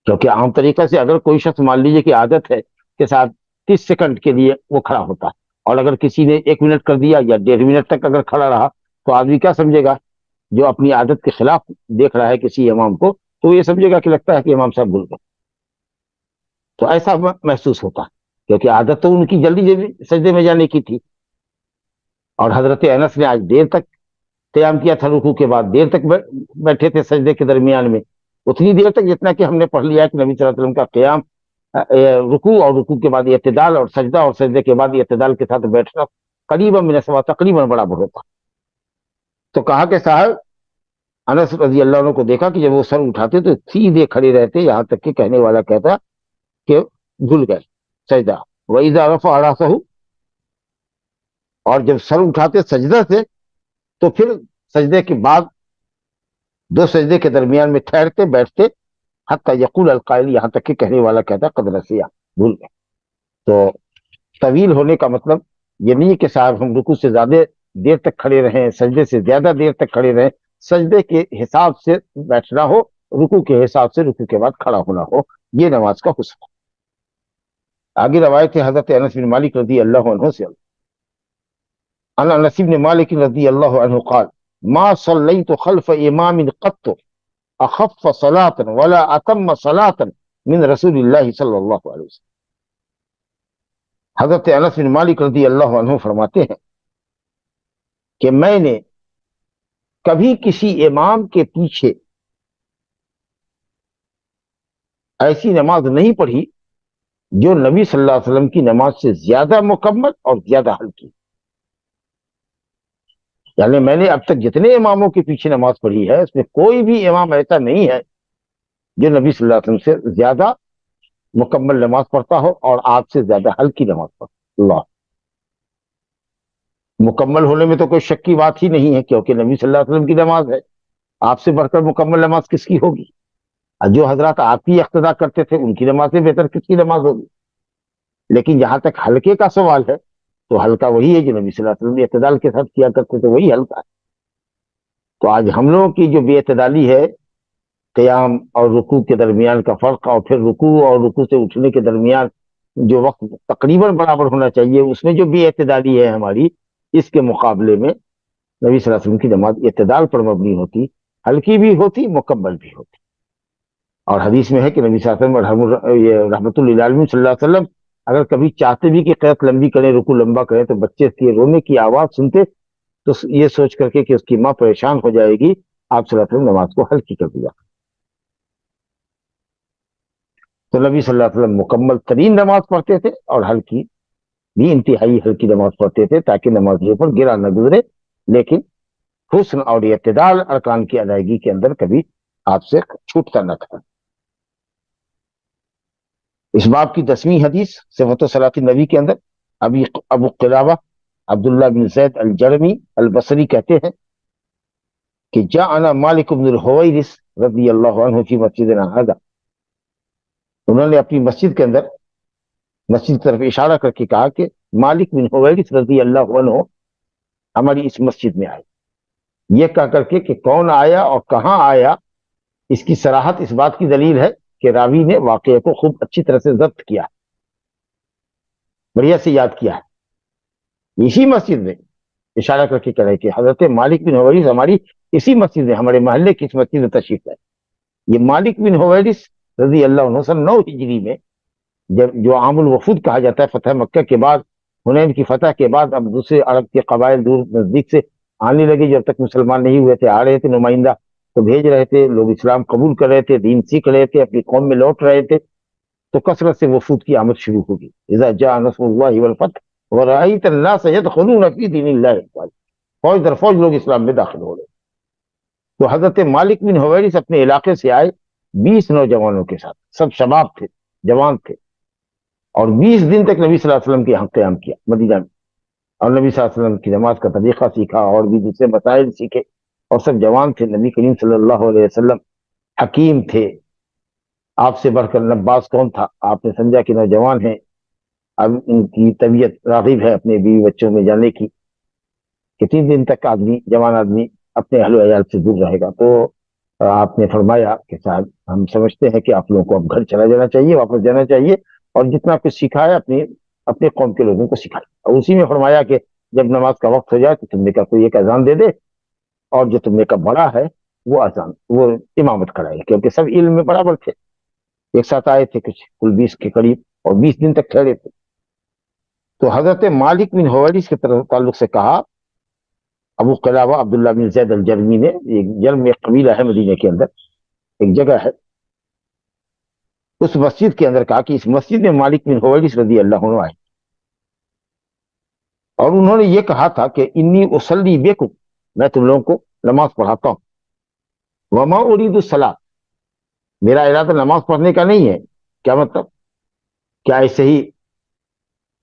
کیونکہ عام طریقے سے اگر کوئی شخص مان لیجیے کہ عادت ہے کہ ساتھ 30 سیکنڈ کے لیے وہ کھڑا ہوتا ہے، اور اگر کسی نے 1 منٹ کر دیا یا 1.5 منٹ تک اگر کھڑا رہا تو آدمی کیا سمجھے گا؟ جو اپنی عادت کے خلاف دیکھ رہا ہے کسی امام کو تو یہ سمجھے گا کہ لگتا ہے کہ امام صاحب بھول گئے. تو ایسا محسوس ہوتا کیونکہ عادت تو ان کی جلدی جلدی سجدے میں جانے کی تھی. اور حضرت انس نے آج دیر تک قیام کیا تھا، رکوع کے بعد دیر تک بیٹھے تھے سجدے کے درمیان میں، اتنی دیر تک جتنا کہ ہم نے پڑھ لیا کہ نبی صلی اللہ علیہ وسلم کا قیام، رکوع اور رکوع کے بعد اعتدال، اور سجدہ اور سجدے کے بعد اعتدال کے ساتھ بیٹھنا قریبا من السوا، تقریباً برابر ہوتا. تو کہا کہ صاحب انس رضی اللہ عنہ کو دیکھا کہ جب وہ سر اٹھاتے تو سیدھے کھڑے رہتے، یہاں تک کہ کہنے والا کہتا کہ بھول گئے سجدہ. وَإِذَا رَفَعَ رَأْسَهُ، اور جب سر اٹھاتے سجدہ سے تو پھر سجدے کے بعد 2 سجدے کے درمیان میں ٹھہرتے بیٹھتے، حتی یقول القائل، یہاں تک کہ کہنے والا کہتا قد نسیا، بھول گئے. تو طویل ہونے کا مطلب یہ نہیں کہ صاحب ہم رکوع سے زیادہ دیر تک کھڑے رہیں، سجدے سے زیادہ دیر تک کھڑے رہیں، سجدے کے حساب سے بیٹھنا ہو، رکوع کے حساب سے رکوع کے بعد کھڑا ہونا ہو، یہ نماز کا حسن. آگے روایت ہے حضرت انس بن مالک رضی اللہ عنہ سے، عن انس بن مالک رضی اللہ عنہ قال ما صلیت خلف امام قط اخف صلاة ولا اتم صلاة من رسول اللہ صلی اللہ علیہ وسلم. حضرت انس بن مالک رضی اللہ عنہ فرماتے ہیں کہ میں نے کبھی کسی امام کے پیچھے ایسی نماز نہیں پڑھی جو نبی صلی اللہ علیہ وسلم کی نماز سے زیادہ مکمل اور زیادہ ہلکی. یعنی میں نے اب تک جتنے اماموں کے پیچھے نماز پڑھی ہے اس میں کوئی بھی امام ایسا نہیں ہے جو نبی صلی اللہ علیہ وسلم سے زیادہ مکمل نماز پڑھتا ہو اور آپ سے زیادہ ہلکی نماز پڑھتا. اللہ، مکمل ہونے میں تو کوئی شک کی بات ہی نہیں ہے، کیونکہ نبی صلی اللہ علیہ وسلم کی نماز ہے، آپ سے بڑھ کر مکمل نماز کس کی ہوگی؟ جو حضرات آپ کی اقتدا کرتے تھے ان کی نماز سے بہتر کس کی نماز ہوگی؟ لیکن جہاں تک ہلکے کا سوال ہے تو ہلکا وہی ہے جو نبی صلی اللہ علیہ وسلم اعتدال کے ساتھ کیا کرتے تھے، وہی ہلکا ہے. تو آج ہم لوگوں کی جو بے اعتدالی ہے، قیام اور رکوع کے درمیان کا فرق، اور پھر رکوع اور رکوع سے اٹھنے کے درمیان جو وقت تقریباً برابر ہونا چاہیے، اس میں جو بے اعتدالی ہے ہماری، اس کے مقابلے میں نبی صلی اللہ علیہ وسلم کی نماز اعتدال پر مبنی ہوتی، ہلکی بھی ہوتی، مکمل بھی ہوتی. اور حدیث میں ہے کہ نبی صلی اللہ علیہ وسلم یہ رحمت للعالمین صلی اللہ علیہ وسلم اگر کبھی چاہتے بھی کہ قیات لمبی کریں، رکوع لمبا کریں، تو بچے کے رونے کی آواز سنتے تو یہ سوچ کر کے کہ اس کی ماں پریشان ہو جائے گی، آپ صلی اللہ علیہ وسلم نماز کو ہلکی کر دیا۔ تو نبی صلی اللہ علیہ وسلم مکمل ترین نماز پڑھتے تھے اور ہلکی بھی، انتہائی ہلکی نماز پڑھتے تھے تاکہ نمازیوں پر گرا نہ گزرے، لیکن حسن اور اعتدال ارکان کی ادائیگی کے اندر کبھی آپ سے چھوٹتا نہ تھا۔ اس باب کی 10ویں حدیث صفت صلاۃ النبی کے اندر ابو قلابہ عبداللہ بن زید الجرمی البصری کہتے ہیں کہ جاءنا مالک بن الحویرث رضی اللہ عنہ فی مسجدنا ھذا، انہوں نے اپنی مسجد کے اندر مسجد کی طرف اشارہ کر کے کہا کہ مالک بن حویرث رضی اللہ عنہ ہماری اس مسجد میں آئے۔ یہ کہہ کر کے کہ کون آیا اور کہاں آیا، اس کی صراحت اس بات کی دلیل ہے کہ راوی نے واقعے کو خوب اچھی طرح سے ضبط کیا، بڑھیا سے یاد کیا ہے۔ اسی مسجد میں اشارہ کر کے کہہ رہے کہ حضرت مالک بن حویرث ہماری اسی مسجد میں، ہمارے محلے کی اس مسجد میں تشریف لائے۔ یہ مالک بن حویرث رضی اللہ عنہ سن 9 ہجری میں، جب جو عام الوفود کہا جاتا ہے، فتح مکہ کے بعد، حنین کی فتح کے بعد، اب دوسرے عرب کے قبائل دور نزدیک سے آنے لگے، جب تک مسلمان نہیں ہوئے تھے، آ رہے تھے نمائندہ، تو بھیج رہے تھے، لوگ اسلام قبول کر رہے تھے، دین سیکھ رہے تھے، اپنی قوم میں لوٹ رہے تھے، تو کثرت سے وفود کی آمد شروع ہوگی۔ اذا جاء نصر اللہ والفتح ورأیت الناس يدخلون فی دین اللہ افواجا، فوج در فوج لوگ اسلام میں داخل ہو رہے۔ تو حضرت مالک بن حویرث اپنے علاقے سے آئے 20 نوجوانوں کے ساتھ، سب شباب تھے، جوان تھے، اور 20 دن تک نبی صلی اللہ علیہ وسلم کے یہاں قیام کیا مدینہ میں، اور نبی صلی اللہ علیہ وسلم کی نماز کا طریقہ سیکھا، اور بھی دوسرے مسائل سیکھے، اور سب جوان تھے۔ نبی کریم صلی اللہ علیہ وسلم حکیم تھے، آپ سے بڑھ کر نباز کون تھا؟ آپ نے سمجھا کہ نوجوان ہیں، اب ان کی طبیعت راغب ہے اپنے بیوی بچوں میں جانے کی، کتنے دن تک آدمی، جوان آدمی اپنے اہل و عیال سے دور رہے گا؟ تو آپ نے فرمایا کہ صاحب ہم سمجھتے ہیں کہ آپ لوگوں کو اب گھر چلا جانا چاہیے، واپس جانا چاہیے، اور جتنا کچھ سکھا ہے اپنے قوم کے لوگوں کو سکھائے۔ اور اسی میں فرمایا کہ جب نماز کا وقت ہو جائے تو تم نے کا کوئی ایک اذان دے دے، اور جو تم نے کا بڑا ہے وہ اذان، وہ امامت کرائے، کیونکہ سب علم میں برابر تھے، ایک ساتھ آئے تھے، کچھ کل 20 کے قریب، اور 20 دن تک ٹھہرے تھے۔ تو حضرت مالک بن حویرث کے تعلق سے کہا، ابو قلابہ عبداللہ بن زید الجرمی نے، ایک جرم ایک قبیلہ ہے مدینہ کے اندر، ایک جگہ ہے، اس مسجد کے اندر کہا کہ اس مسجد میں مالک بن حویرث رضی اللہ عنہ آئے، اور انہوں نے یہ کہا تھا کہ انی اصلی بکم، میں تم لوگوں کو نماز پڑھاتا ہوں، وما ارید الصلاۃ، میرا ارادہ نماز پڑھنے کا نہیں ہے۔ کیا مطلب؟ کیا ایسے ہی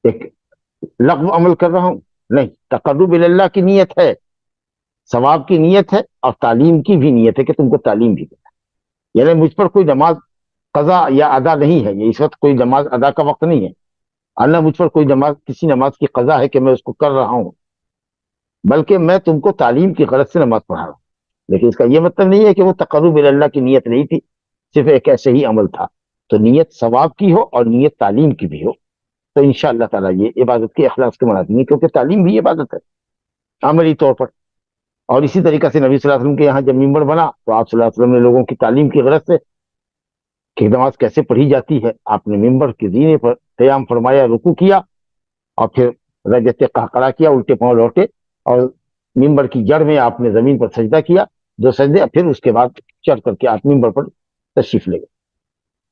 ایک لغو عمل کر رہا ہوں؟ نہیں، تقرب اللہ کی نیت ہے، ثواب کی نیت ہے، اور تعلیم کی بھی نیت ہے کہ تم کو تعلیم بھی دینا ہے۔ یعنی مجھ پر کوئی نماز قضا یا ادا نہیں ہے، یہ اس وقت کوئی نماز ادا کا وقت نہیں ہے، اللہ مجھ پر کوئی نماز، کسی نماز کی قضا ہے کہ میں اس کو کر رہا ہوں، بلکہ میں تم کو تعلیم کی غرض سے نماز پڑھا رہا ہوں۔ لیکن اس کا یہ مطلب نہیں ہے کہ وہ تقرب اللہ کی نیت نہیں تھی، صرف ایک ایسے ہی عمل تھا۔ تو نیت ثواب کی ہو اور نیت تعلیم کی بھی ہو تو انشاءاللہ تعالیٰ یہ عبادت کے اخلاص کے مناسب ہے، کیونکہ تعلیم بھی عبادت ہے عملی طور پر۔ اور اسی طریقہ سے نبی صلی اللہ علیہ وسلم کے یہاں جب ممبر بنا تو آپ صلی اللہ علیہ وسلم نے لوگوں کی تعلیم کی غرض سے کہ نماز کیسے پڑھی جاتی ہے، آپ نے ممبر کے زینے پر قیام فرمایا، رکوع کیا، اور پھر رجت قہقرہ کیا، الٹے پاؤں لوٹے، اور ممبر کی جڑ میں آپ نے زمین پر سجدہ کیا، 2 سجدے، پھر اس کے بعد چڑھ کر کے آپ ممبر پر تشریف لے گئے۔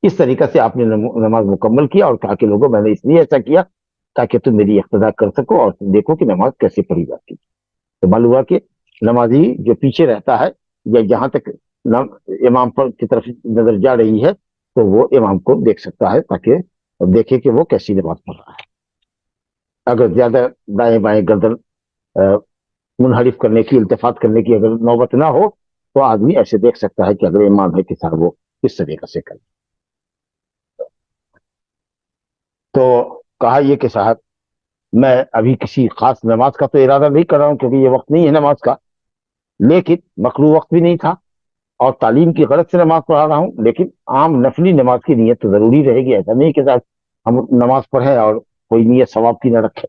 اس طریقہ سے آپ نے نماز مکمل کیا، اور کہا کہ لوگوں میں نے اس لیے ایسا کیا تاکہ تم میری اقتداء کر سکو اور تم دیکھو کہ نماز کیسے پڑھی جاتی ہے۔ تو معلوم ہوا کہ نمازی جو پیچھے رہتا ہے یا جہاں تک امام پر کی طرف نظر جا رہی ہے تو وہ امام کو دیکھ سکتا ہے تاکہ دیکھے کہ وہ کیسی نماز پڑھ رہا ہے۔ اگر زیادہ دائیں بائیں گردن منحرف کرنے کی، التفات کرنے کی اگر نوبت نہ ہو تو آدمی ایسے دیکھ سکتا ہے کہ اگر امام ہے کہ صاحب وہ کس طریقے سے کرے۔ تو کہا یہ کہ صاحب میں ابھی کسی خاص نماز کا تو ارادہ نہیں کر رہا ہوں کیونکہ یہ وقت نہیں ہے نماز کا، لیکن مکروہ وقت بھی نہیں تھا، اور تعلیم کی غرض سے نماز پڑھا رہا ہوں، لیکن عام نفلی نماز کی نیت تو ضروری رہے گی، ایسا نہیں کہ صاحب ہم نماز پڑھیں اور کوئی نیت ثواب کی نہ رکھے۔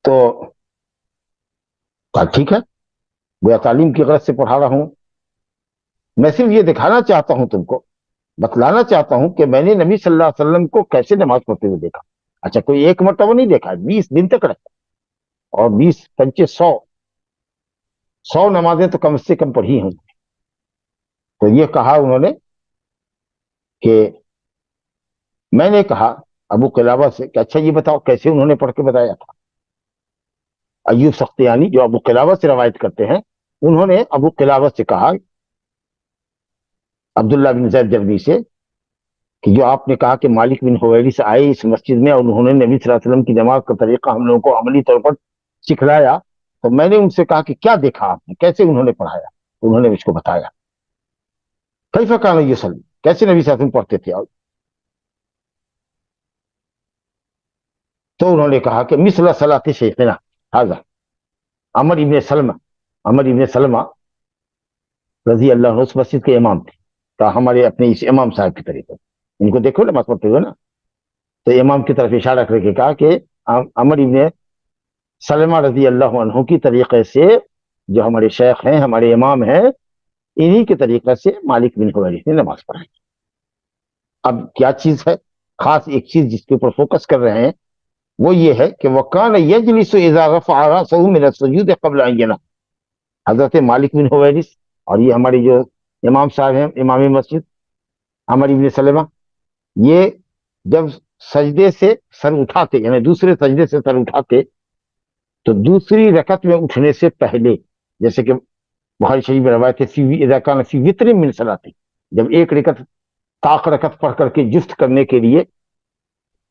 تو کہا ٹھیک ہے، گویا تعلیم کی غرض سے پڑھا رہا ہوں، میں صرف یہ دکھانا چاہتا ہوں تم کو، بتلانا چاہتا ہوں کہ میں نے نبی صلی اللہ علیہ وسلم کو کیسے نماز پڑھتے ہوئے دیکھا. اچھا کوئی ایک مرتبہ نہیں دیکھا، 20 دن تک رکھا، اور 20 پنچے 100 نمازیں تو کم سے کم پڑھی ہوں. تو یہ کہا انہوں نے کہ میں نے کہا ابو قلابہ سے کہ اچھا یہ بتاؤ کیسے انہوں نے پڑھ کے بتایا تھا. ایوب سختیانی جو ابو قلابہ سے روایت کرتے ہیں، انہوں نے ابو قلابہ سے کہا عبداللہ بن زید جرمی سے کہ جو آپ نے کہا کہ مالک بن حویرث سے آئے اس مسجد میں اور انہوں نے نبی صلی اللہ علیہ وسلم کی نماز کا طریقہ ہم لوگوں کو عملی طور پر سکھلایا، تو میں نے ان سے کہا کہ کیا دیکھا آپ نے، کیسے انہوں نے پڑھایا. انہوں نے مجھ کو بتایا کیف کان یصلی، کیسے نبی صلی اللہ علیہ وسلم پڑھتے تھے. تو انہوں نے کہا کہ مثل صلاۃ شیخنا ھذا، عمر ابن سلمہ رضی اللہ عنہ اس مسجد کے امام تھے. تو ہمارے اپنے اس امام صاحب کی طریقے ان کو دیکھو نماز پڑھتے ہوئے نا، تو امام کی طرف اشارہ کر کے کہا کہ عمر ابن سلمہ رضی اللہ عنہ کی طریقے سے جو ہمارے شیخ ہیں، ہمارے امام ہیں، انہی کے طریقے سے مالک بن حویرث نے نماز پڑھائی. اب کیا چیز ہے خاص، ایک چیز جس کے اوپر فوکس کر رہے ہیں وہ یہ ہے کہ وَكَانَ يَجْلِسُ إِذَا رَفَعَ رَأْسَهُ مِنَ السُّجُودِ قَبْلَ أَن يَنَامَ. حضرت مالک بن حویرث اور یہ ہمارے جو امام صاحب ہیں، امام مسجد عمر ابن سلمہ، یہ جب سجدے سے سر اٹھاتے، یعنی دوسرے سجدے سے سر اٹھاتے، تو دوسری رکعت میں اٹھنے سے پہلے، جیسے کہ بخاری شریف میں روایت ہے اذا کان فی وتر من صلاۃ، جب ایک رکعت طاق رکعت پڑھ کر کے جفت کرنے کے لیے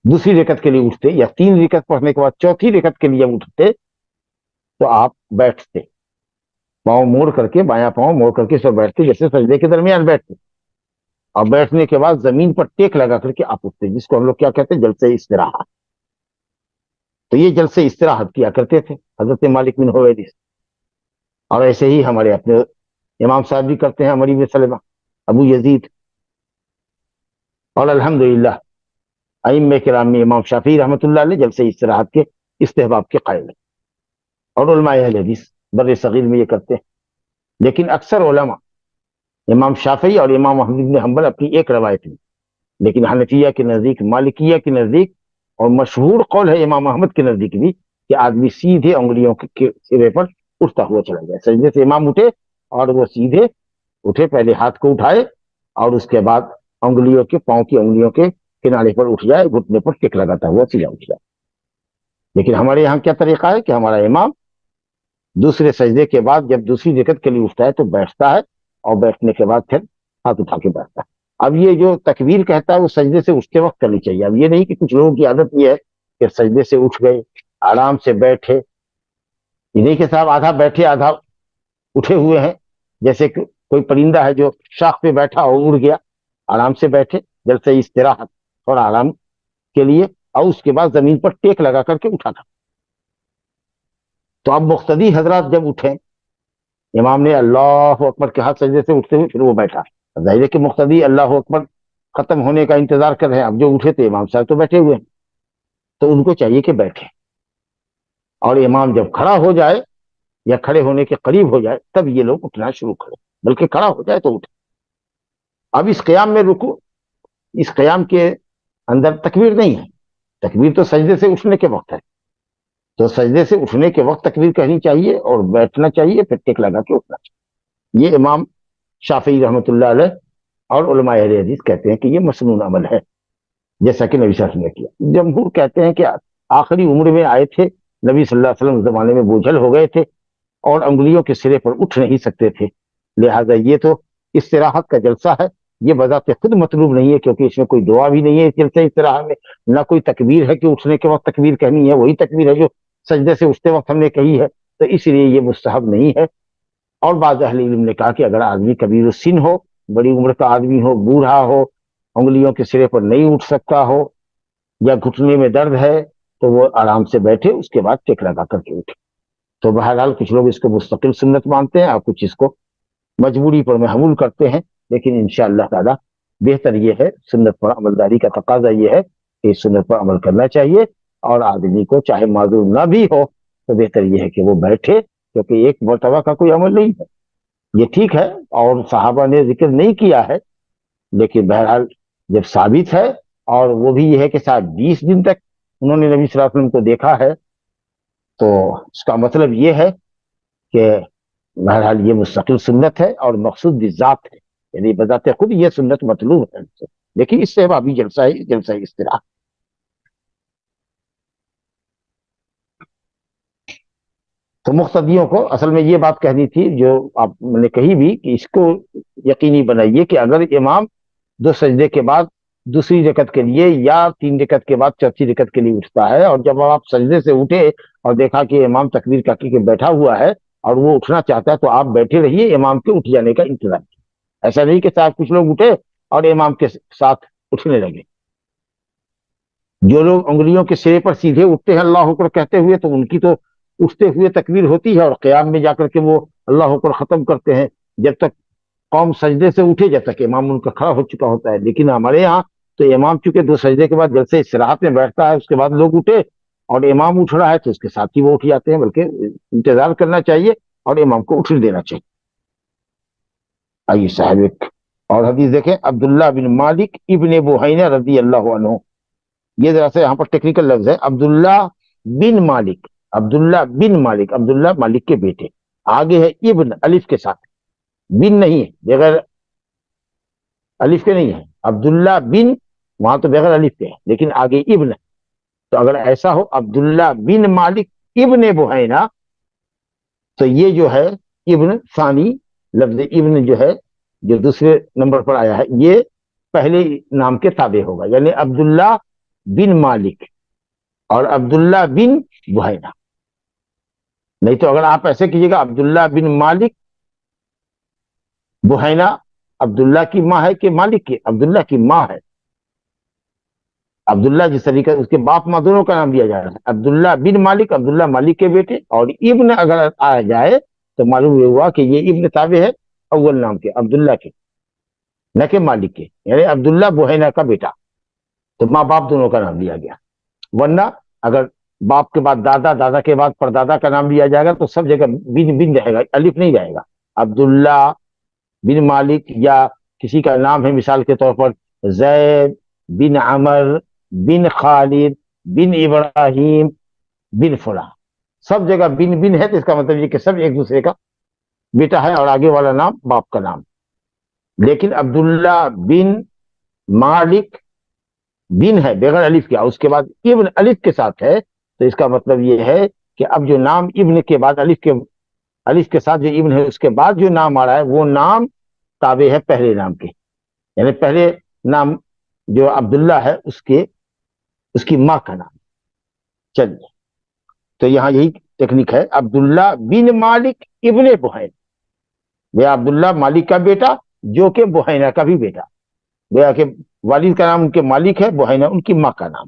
دوسری رکعت کے لیے اٹھتے، یا 3 رکعت پڑھنے کے بعد چوتھی رکعت کے لیے اٹھتے، تو آپ بیٹھتے، پاؤں موڑ کر کے، بایاں پاؤں موڑ کر کے سب بیٹھتے جیسے سجدے کے درمیان بیٹھتے، اور بیٹھنے کے بعد زمین پر ٹیک لگا کر کے آپ اٹھتے، جس کو ہم لوگ کیا کہتے ہیں، جلسہ استراحت. تو یہ جلسہ استراحت کیا کرتے تھے حضرت مالک بن حویرث. اور ایسے ہی ہمارے اپنے امام صاحب بھی کرتے ہیں، عمر بن سلمہ، ابو یزید، اور الحمدللہ ائمہ کرام میں امام شافعی رحمۃ اللہ علیہ جلسہ استراحت کے استحباب کے قائل ہیں، اور علماء اہل حدیث بر صغیر میں یہ کرتے ہیں. لیکن اکثر علماء، امام شافعی اور امام احمد بن حنبل اپنی ایک روایت میں، لیکن حنفیہ کے نزدیک، مالکیہ کے نزدیک، اور مشہور قول ہے امام احمد کے نزدیک بھی، کہ آدمی سیدھے انگلیوں کے سرے پر اٹھتا ہوا چلا جائے. سجدے سے امام اٹھے اور وہ سیدھے اٹھے، پہلے ہاتھ کو اٹھائے اور اس کے بعد انگلیوں کے، پاؤں کی انگلیوں کے کنارے پر اٹھ جائے، گھٹنے پر ٹک لگاتا ہوا سیدھا اٹھ جائے. لیکن ہمارے یہاں کیا طریقہ ہے کہ ہمارا امام دوسرے سجدے کے بعد جب دوسری رکعت کے لیے اٹھتا ہے تو بیٹھتا ہے، اور بیٹھنے کے بعد پھر ہاتھ اٹھا کے بیٹھتا ہے. اب یہ جو تکبیر کہتا ہے وہ سجدے سے اٹھتے وقت کرنی چاہیے. اب یہ نہیں کہ کچھ لوگوں کی عادت یہ ہے کہ سجدے سے اٹھ گئے، آرام سے بیٹھے، یہ نہیں کہ صاحب آدھا بیٹھے آدھا اٹھے ہوئے ہیں، جیسے کہ کوئی پرندہ ہے جو شاخ پہ بیٹھا اور اڑ گیا. آرام سے بیٹھے، جلسہ استراحت اور آرام کے لیے، اور اس کے بعد زمین پر ٹیک لگا کر کے اٹھا تھا. تو اب مقتدی حضرات جب اٹھیں، امام نے اللہ اکبر کے ہاتھ سجدے سے اٹھتے ہوئے پھر وہ بیٹھا. ظاہر ہے کہ مقتدی اللہ اکبر ختم ہونے کا انتظار کر رہے ہیں. اب جو اٹھے تھے امام صاحب تو بیٹھے ہوئے ہیں، تو ان کو چاہیے کہ بیٹھے، اور امام جب کھڑا ہو جائے یا کھڑے ہونے کے قریب ہو جائے تب یہ لوگ اٹھنا شروع کریں، بلکہ کھڑا ہو جائے تو اٹھے. اب اس قیام میں رکو، اس قیام کے اندر تکبیر نہیں ہے، تکبیر تو سجدے سے اٹھنے کے وقت ہے. تو سجدے سے اٹھنے کے وقت تکبیر کہنی چاہیے اور بیٹھنا چاہیے، پھر ٹیک لگا کے اٹھنا چاہیے. یہ امام شافعی رحمۃ اللہ علیہ اور علماء اہل حدیث کہتے ہیں کہ یہ مسنون عمل ہے، جیسا کہ نبی صلی اللہ علیہ وسلم نے کیا. جمہور کہتے ہیں کہ آخری عمر میں آئے تھے نبی صلی اللہ علیہ وسلم، زمانے میں بوجھل ہو گئے تھے اور انگلیوں کے سرے پر اٹھ نہیں سکتے تھے، لہذا یہ تو استراحت کا جلسہ ہے، یہ بذات خود مطلوب نہیں ہے، کیونکہ اس میں کوئی دعا بھی نہیں ہے اس جلسے استراحت میں، نہ کوئی تکبیر ہے کہ اٹھنے کے وقت تکبیر کہنی ہے، وہی تکبیر ہے جو سجدے سے اٹھتے وقت ہم نے کہی ہے. تو اس لیے یہ مستحب نہیں ہے. اور بعض اہل علم نے کہا کہ اگر آدمی کبیر السن ہو، بڑی عمر کا آدمی ہو، بوڑھا ہو، انگلیوں کے سرے پر نہیں اٹھ سکتا ہو، یا گھٹنے میں درد ہے، تو وہ آرام سے بیٹھے، اس کے بعد ٹیک لگا کر کے اٹھے. تو بہرحال کچھ لوگ اس کو مستقل سنت مانتے ہیں اور کچھ اس کو مجبوری پر محمول کرتے ہیں، لیکن انشاءاللہ تعالی بہتر یہ ہے، سنت پر عملداری کا تقاضا یہ ہے کہ اس سنت پر عمل کرنا چاہیے، اور آدمی کو چاہے معذور نہ بھی ہو تو بہتر یہ ہے کہ وہ بیٹھے، کیونکہ ایک مرتبہ کا کوئی عمل نہیں ہے. یہ ٹھیک ہے اور صحابہ نے ذکر نہیں کیا ہے، لیکن بہرحال جب ثابت ہے، اور وہ بھی یہ ہے کہ صاحب 20 دن تک انہوں نے نبی صلی اللہ علیہ وسلم کو دیکھا ہے، تو اس کا مطلب یہ ہے کہ بہرحال یہ مستقل سنت ہے اور مقصود بذات ہے، یعنی بذات خود یہ سنت مطلوب ہے، لیکن اس سے ابھی جلسہ استراحہ۔ تو مقتدیوں کو اصل میں یہ بات کہنی تھی جو آپ نے کہی بھی، کہ اس کو یقینی بنائیے کہ اگر امام 2 سجدے کے بعد دوسری رکعت کے لیے یا 3 رکعت کے بعد چوتھی رکعت کے لیے اٹھتا ہے، اور جب آپ سجدے سے اٹھے اور دیکھا کہ امام تکبیر کا کے بیٹھا ہوا ہے اور وہ اٹھنا چاہتا ہے، تو آپ بیٹھے رہیے، امام کے اٹھ جانے کا انتظار کیجیے۔ ایسا نہیں کہ صاحب کچھ لوگ اٹھے اور امام کے ساتھ اٹھنے لگے۔ جو لوگ انگلیوں کے سرے پر سیدھے اٹھتے ہیں اللہ اکبر کہتے ہوئے، تو ان کی تو اٹھتے ہوئے تکبیر ہوتی ہے، اور قیام میں جا کر کے وہ اللہ اکبر ختم کرتے ہیں جب تک قوم سجدے سے اٹھے، جب تک امام ان کا کھڑا ہو چکا ہوتا ہے۔ لیکن ہمارے یہاں تو امام چونکہ 2 سجدے کے بعد جلسے استراحت میں بیٹھتا ہے، اس کے بعد لوگ اٹھے اور امام اٹھ رہا ہے تو اس کے ساتھ ہی وہ اٹھ جاتے ہیں، بلکہ انتظار کرنا چاہیے اور امام کو اٹھنے دینا چاہیے۔ آئیے صاحب ایک اور حدیث دیکھیں، عبداللہ بن مالک ابن بحینہ رضی اللہ عنہ، یہ ذرا سے یہاں پر ٹیکنیکل لفظ ہے، عبداللہ بن مالک، عبداللہ بن مالک، عبداللہ مالک کے بیٹے، آگے ہے ابن الف کے ساتھ، بن نہیں ہے، بغیر الف کے نہیں ہے، عبداللہ بن وہاں تو بغیر الف کے ہے، لیکن آگے ابن ہے۔ تو اگر ایسا ہو عبداللہ بن مالک ابن بحینہ، تو یہ جو ہے ابن ثانی لفظ ابن جو ہے، جو دوسرے نمبر پر آیا ہے، یہ پہلے نام کے تابع ہوگا، یعنی عبداللہ بن مالک اور عبداللہ بن بحینہ۔ نہیں تو اگر آپ ایسے کیجیے گا عبداللہ بن مالک بحینہ، عبداللہ کی ماں ہے کہ مالک کی؟ عبداللہ کی ماں ہے۔ عبداللہ جس طریقے اس کے باپ ماں دونوں کا نام لیا جا رہا ہے، عبداللہ بن مالک، عبداللہ مالک کے بیٹے، اور ابن اگر آ جائے تو معلوم یہ ہوا کہ یہ ابن تابع ہے اول نام کے، عبداللہ کے، نہ کہ مالک کے، یعنی عبداللہ بحینہ کا بیٹا، تو ماں باپ دونوں کا نام لیا گیا۔ ورنہ اگر باپ کے بعد دادا، دادا کے بعد پردادا کا نام لیا جائے گا تو سب جگہ بن بن رہے گا، الف نہیں جائے گا۔ عبداللہ بن مالک، یا کسی کا نام ہے مثال کے طور پر زید بن عمر بن خالد بن ابراہیم بن فلاں، سب جگہ بن بن ہے، تو اس کا مطلب یہ کہ سب ایک دوسرے کا بیٹا ہے اور آگے والا نام باپ کا نام۔ لیکن عبداللہ بن مالک بن ہے بغیر الف کیا، اس کے بعد ابن الف کے ساتھ ہے، تو اس کا مطلب یہ ہے کہ اب جو نام ابن کے بعد الف کے ساتھ جو ابن ہے، اس کے بعد جو نام آ رہا ہے وہ نام تابع ہے پہلے نام کے، یعنی پہلے نام جو عبداللہ ہے اس کی ماں کا نام۔ چلیے، تو یہاں یہی ٹیکنیک ہے، عبداللہ بن مالک ابن بحینہ، وہ عبداللہ مالک کا بیٹا جو کہ بحینہ کا بھی بیٹا، گویا کہ والد کا نام ان کے مالک ہے، بحینہ ان کی ماں کا نام۔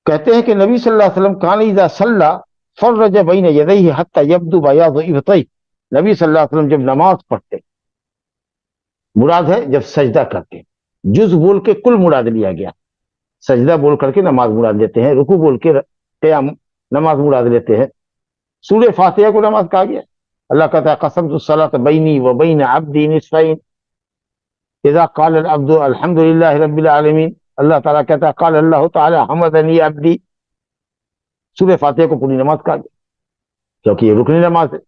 کہتے ہیں کہ نبی صلی اللہ علیہ وسلم کان اذا صلی فرج بین یدیہ حتی یبدو بیاض ابطیہ، نبی صلی اللہ علیہ وسلم جب نماز پڑھتے، مراد ہے جب سجدہ کرتے، جز بول کے کل مراد لیا گیا، سجدہ بول کر کے نماز مراد لیتے ہیں، رکوع بول کے قیام نماز مراد لیتے ہیں، سورہ فاتحہ کو نماز کہا گیا۔ اللہ کہتا ہے قسمت الصلاۃ بینی و بین عبدی نصفین اذا قال العبد الحمد للہ رب العالمین، اللہ تعالیٰ کہتا ہے قال اللہ تعالی حمدنی عبدی، سورہ فاتحہ کو پوری نماز کہا گیا کیونکہ یہ رکنی نماز ہے۔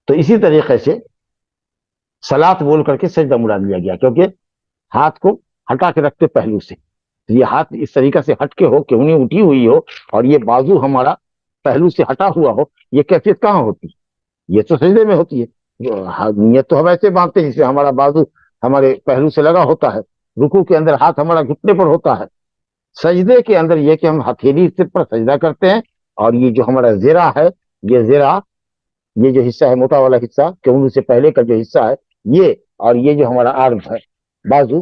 تو اسی طریقے سے صلاۃ بول کر کے سجدہ مراد لیا گیا، کیونکہ ہاتھ کو ہٹا کے رکھتے پہلو سے، یہ ہاتھ اس طریقے سے ہٹ کے ہو کہ انہیں اٹھی ہوئی ہو اور یہ بازو ہمارا پہلو سے ہٹا ہوا ہو، یہ کیفیت کہاں ہوتی؟ یہ تو سجدے میں ہوتی ہے۔ نیت تو ہم ایسے باندھتے ہیں جسے ہمارا بازو ہمارے پہلو سے لگا ہوتا ہے، رکوع کے اندر ہاتھ ہمارا گھٹنے پر ہوتا ہے، سجدے کے اندر یہ کہ ہم ہتھیلی سے پر سجدہ کرتے ہیں، اور یہ جو ہمارا زرہ ہے، یہ زرہ، یہ جو حصہ ہے موٹا والا حصہ، کیوں سے پہلے کا جو حصہ ہے یہ، اور یہ جو ہمارا آرم ہے بازو،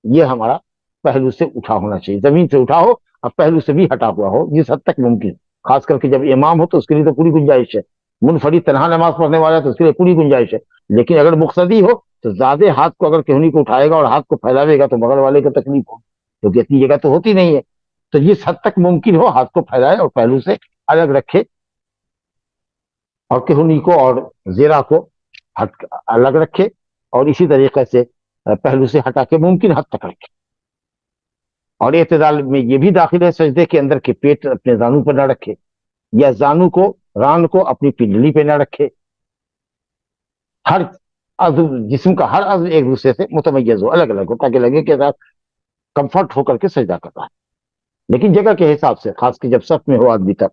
یہ ہمارا پہلو سے اٹھا ہونا چاہیے، زمین سے اٹھا ہو اور پہلو سے بھی ہٹا ہوا ہو جس حد تک ممکن، خاص کر کے جب امام ہو تو اس کے لیے تو پوری گنجائش ہے، منفرد تنہا نماز پڑھنے والا ہے تو اس کے لیے پوری گنجائش ہے، لیکن اگر مقتدی ہو تو زیادہ ہاتھ کو اگر کہنی کو اٹھائے گا اور ہاتھ کو پھیلاوے گا تو بغل والے کو تکلیف ہو، کیونکہ اتنی جگہ تو ہوتی نہیں ہے، تو جس حد تک ممکن ہو ہاتھ کو پھیلائے اور پہلو سے الگ رکھے۔ اور کہنی کو اور زیرہ کو الگ رکھے، اور اسی طریقے سے پہلو سے ہٹا کے ممکن حد تک رکھے. اور اعتدال میں یہ بھی داخل ہے سجدے کے اندر کہ پیٹ اپنے زانو پر نہ رکھے، یا زانو کو ران کو اپنی پنڈلی پہ نہ رکھے. ہر عضو، جسم کا ہر عضو ایک دوسرے سے متمیز ہو، الگ الگ ہو، تاکہ لگے کہ کمفرٹ ہو کر کے سجدہ کر رہا ہے. لیکن جگہ کے حساب سے، خاص کہ جب صف میں ہو آدمی تک.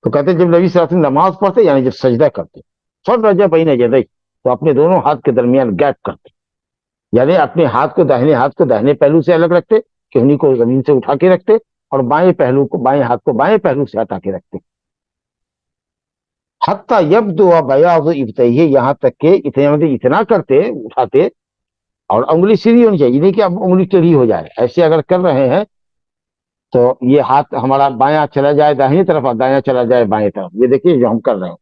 تو کہتے ہیں جب نبی صلی اللہ علیہ وسلم نماز پڑھتے، یعنی جب سجدہ کرتے، فرج بین یدیہ، تو اپنے دونوں ہاتھ کے درمیان گیپ کرتے، یعنی اپنے ہاتھ کو داہنے پہلو سے الگ رکھتے، کہنی کو زمین سے اٹھا کے رکھتے، اور بائیں ہاتھ کو بائیں پہلو سے ہٹا کے رکھتے. حتیٰ یبدو بیاض ابطیہ، یہاں تک کہ اتنا کرتے، اٹھاتے، اور انگلی سیدھی ہونی چاہیے، نہیں کہ اب انگلی ٹیڑھی ہو جائے. ایسے اگر کر رہے ہیں تو یہ ہاتھ ہمارا بایاں چلا جائے داہنی طرف اور دایاں چلا جائے بائیں طرف. یہ دیکھیے جو ہم کر رہے ہیں،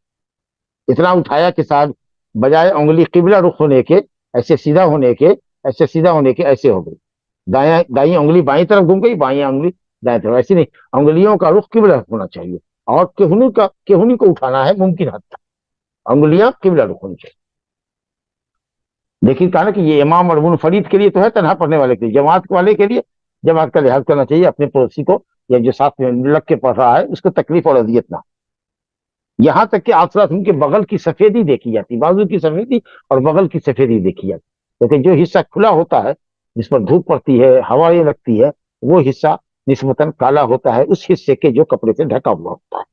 اتنا اٹھایا کہ ساتھ بجائے انگلی قبلہ رخ ہونے کے، ایسے سیدھا ہونے کے، ایسے ہو گئی. دائیں انگلی بائیں طرف گھوم گئی، بائیں انگلی دائیں طرف. ایسی نہیں، انگلیوں کا رخ قبلہ ہونا چاہیے، اور کہنی کو اٹھانا ہے ممکن حد تک، انگلیاں قبلہ رخ ہونی چاہیے. لیکن کہا نا کہ یہ امام اور منفرد کے لیے تو ہے، تنہا پڑھنے والے کے لیے. جماعت والے کے لیے جماعت کا لحاظ کرنا چاہیے، اپنے پڑوسی کو یا جو ساتھ میں لگ کے پڑھ رہا ہے اس کو تکلیف اور اذیت نہ. یہاں تک کہ آپ ان کے بغل کی سفیدی دیکھی جاتی، بازو کی سفیدی اور بغل کی سفیدی دیکھی جاتی. کیونکہ جو حصہ کھلا ہوتا ہے، جس پر دھوپ پڑتی ہے، ہوائیں لگتی ہے، وہ حصہ نسبتاً کالا ہوتا ہے اس حصے کے جو کپڑے سے ڈھکا ہوا ہوتا ہے.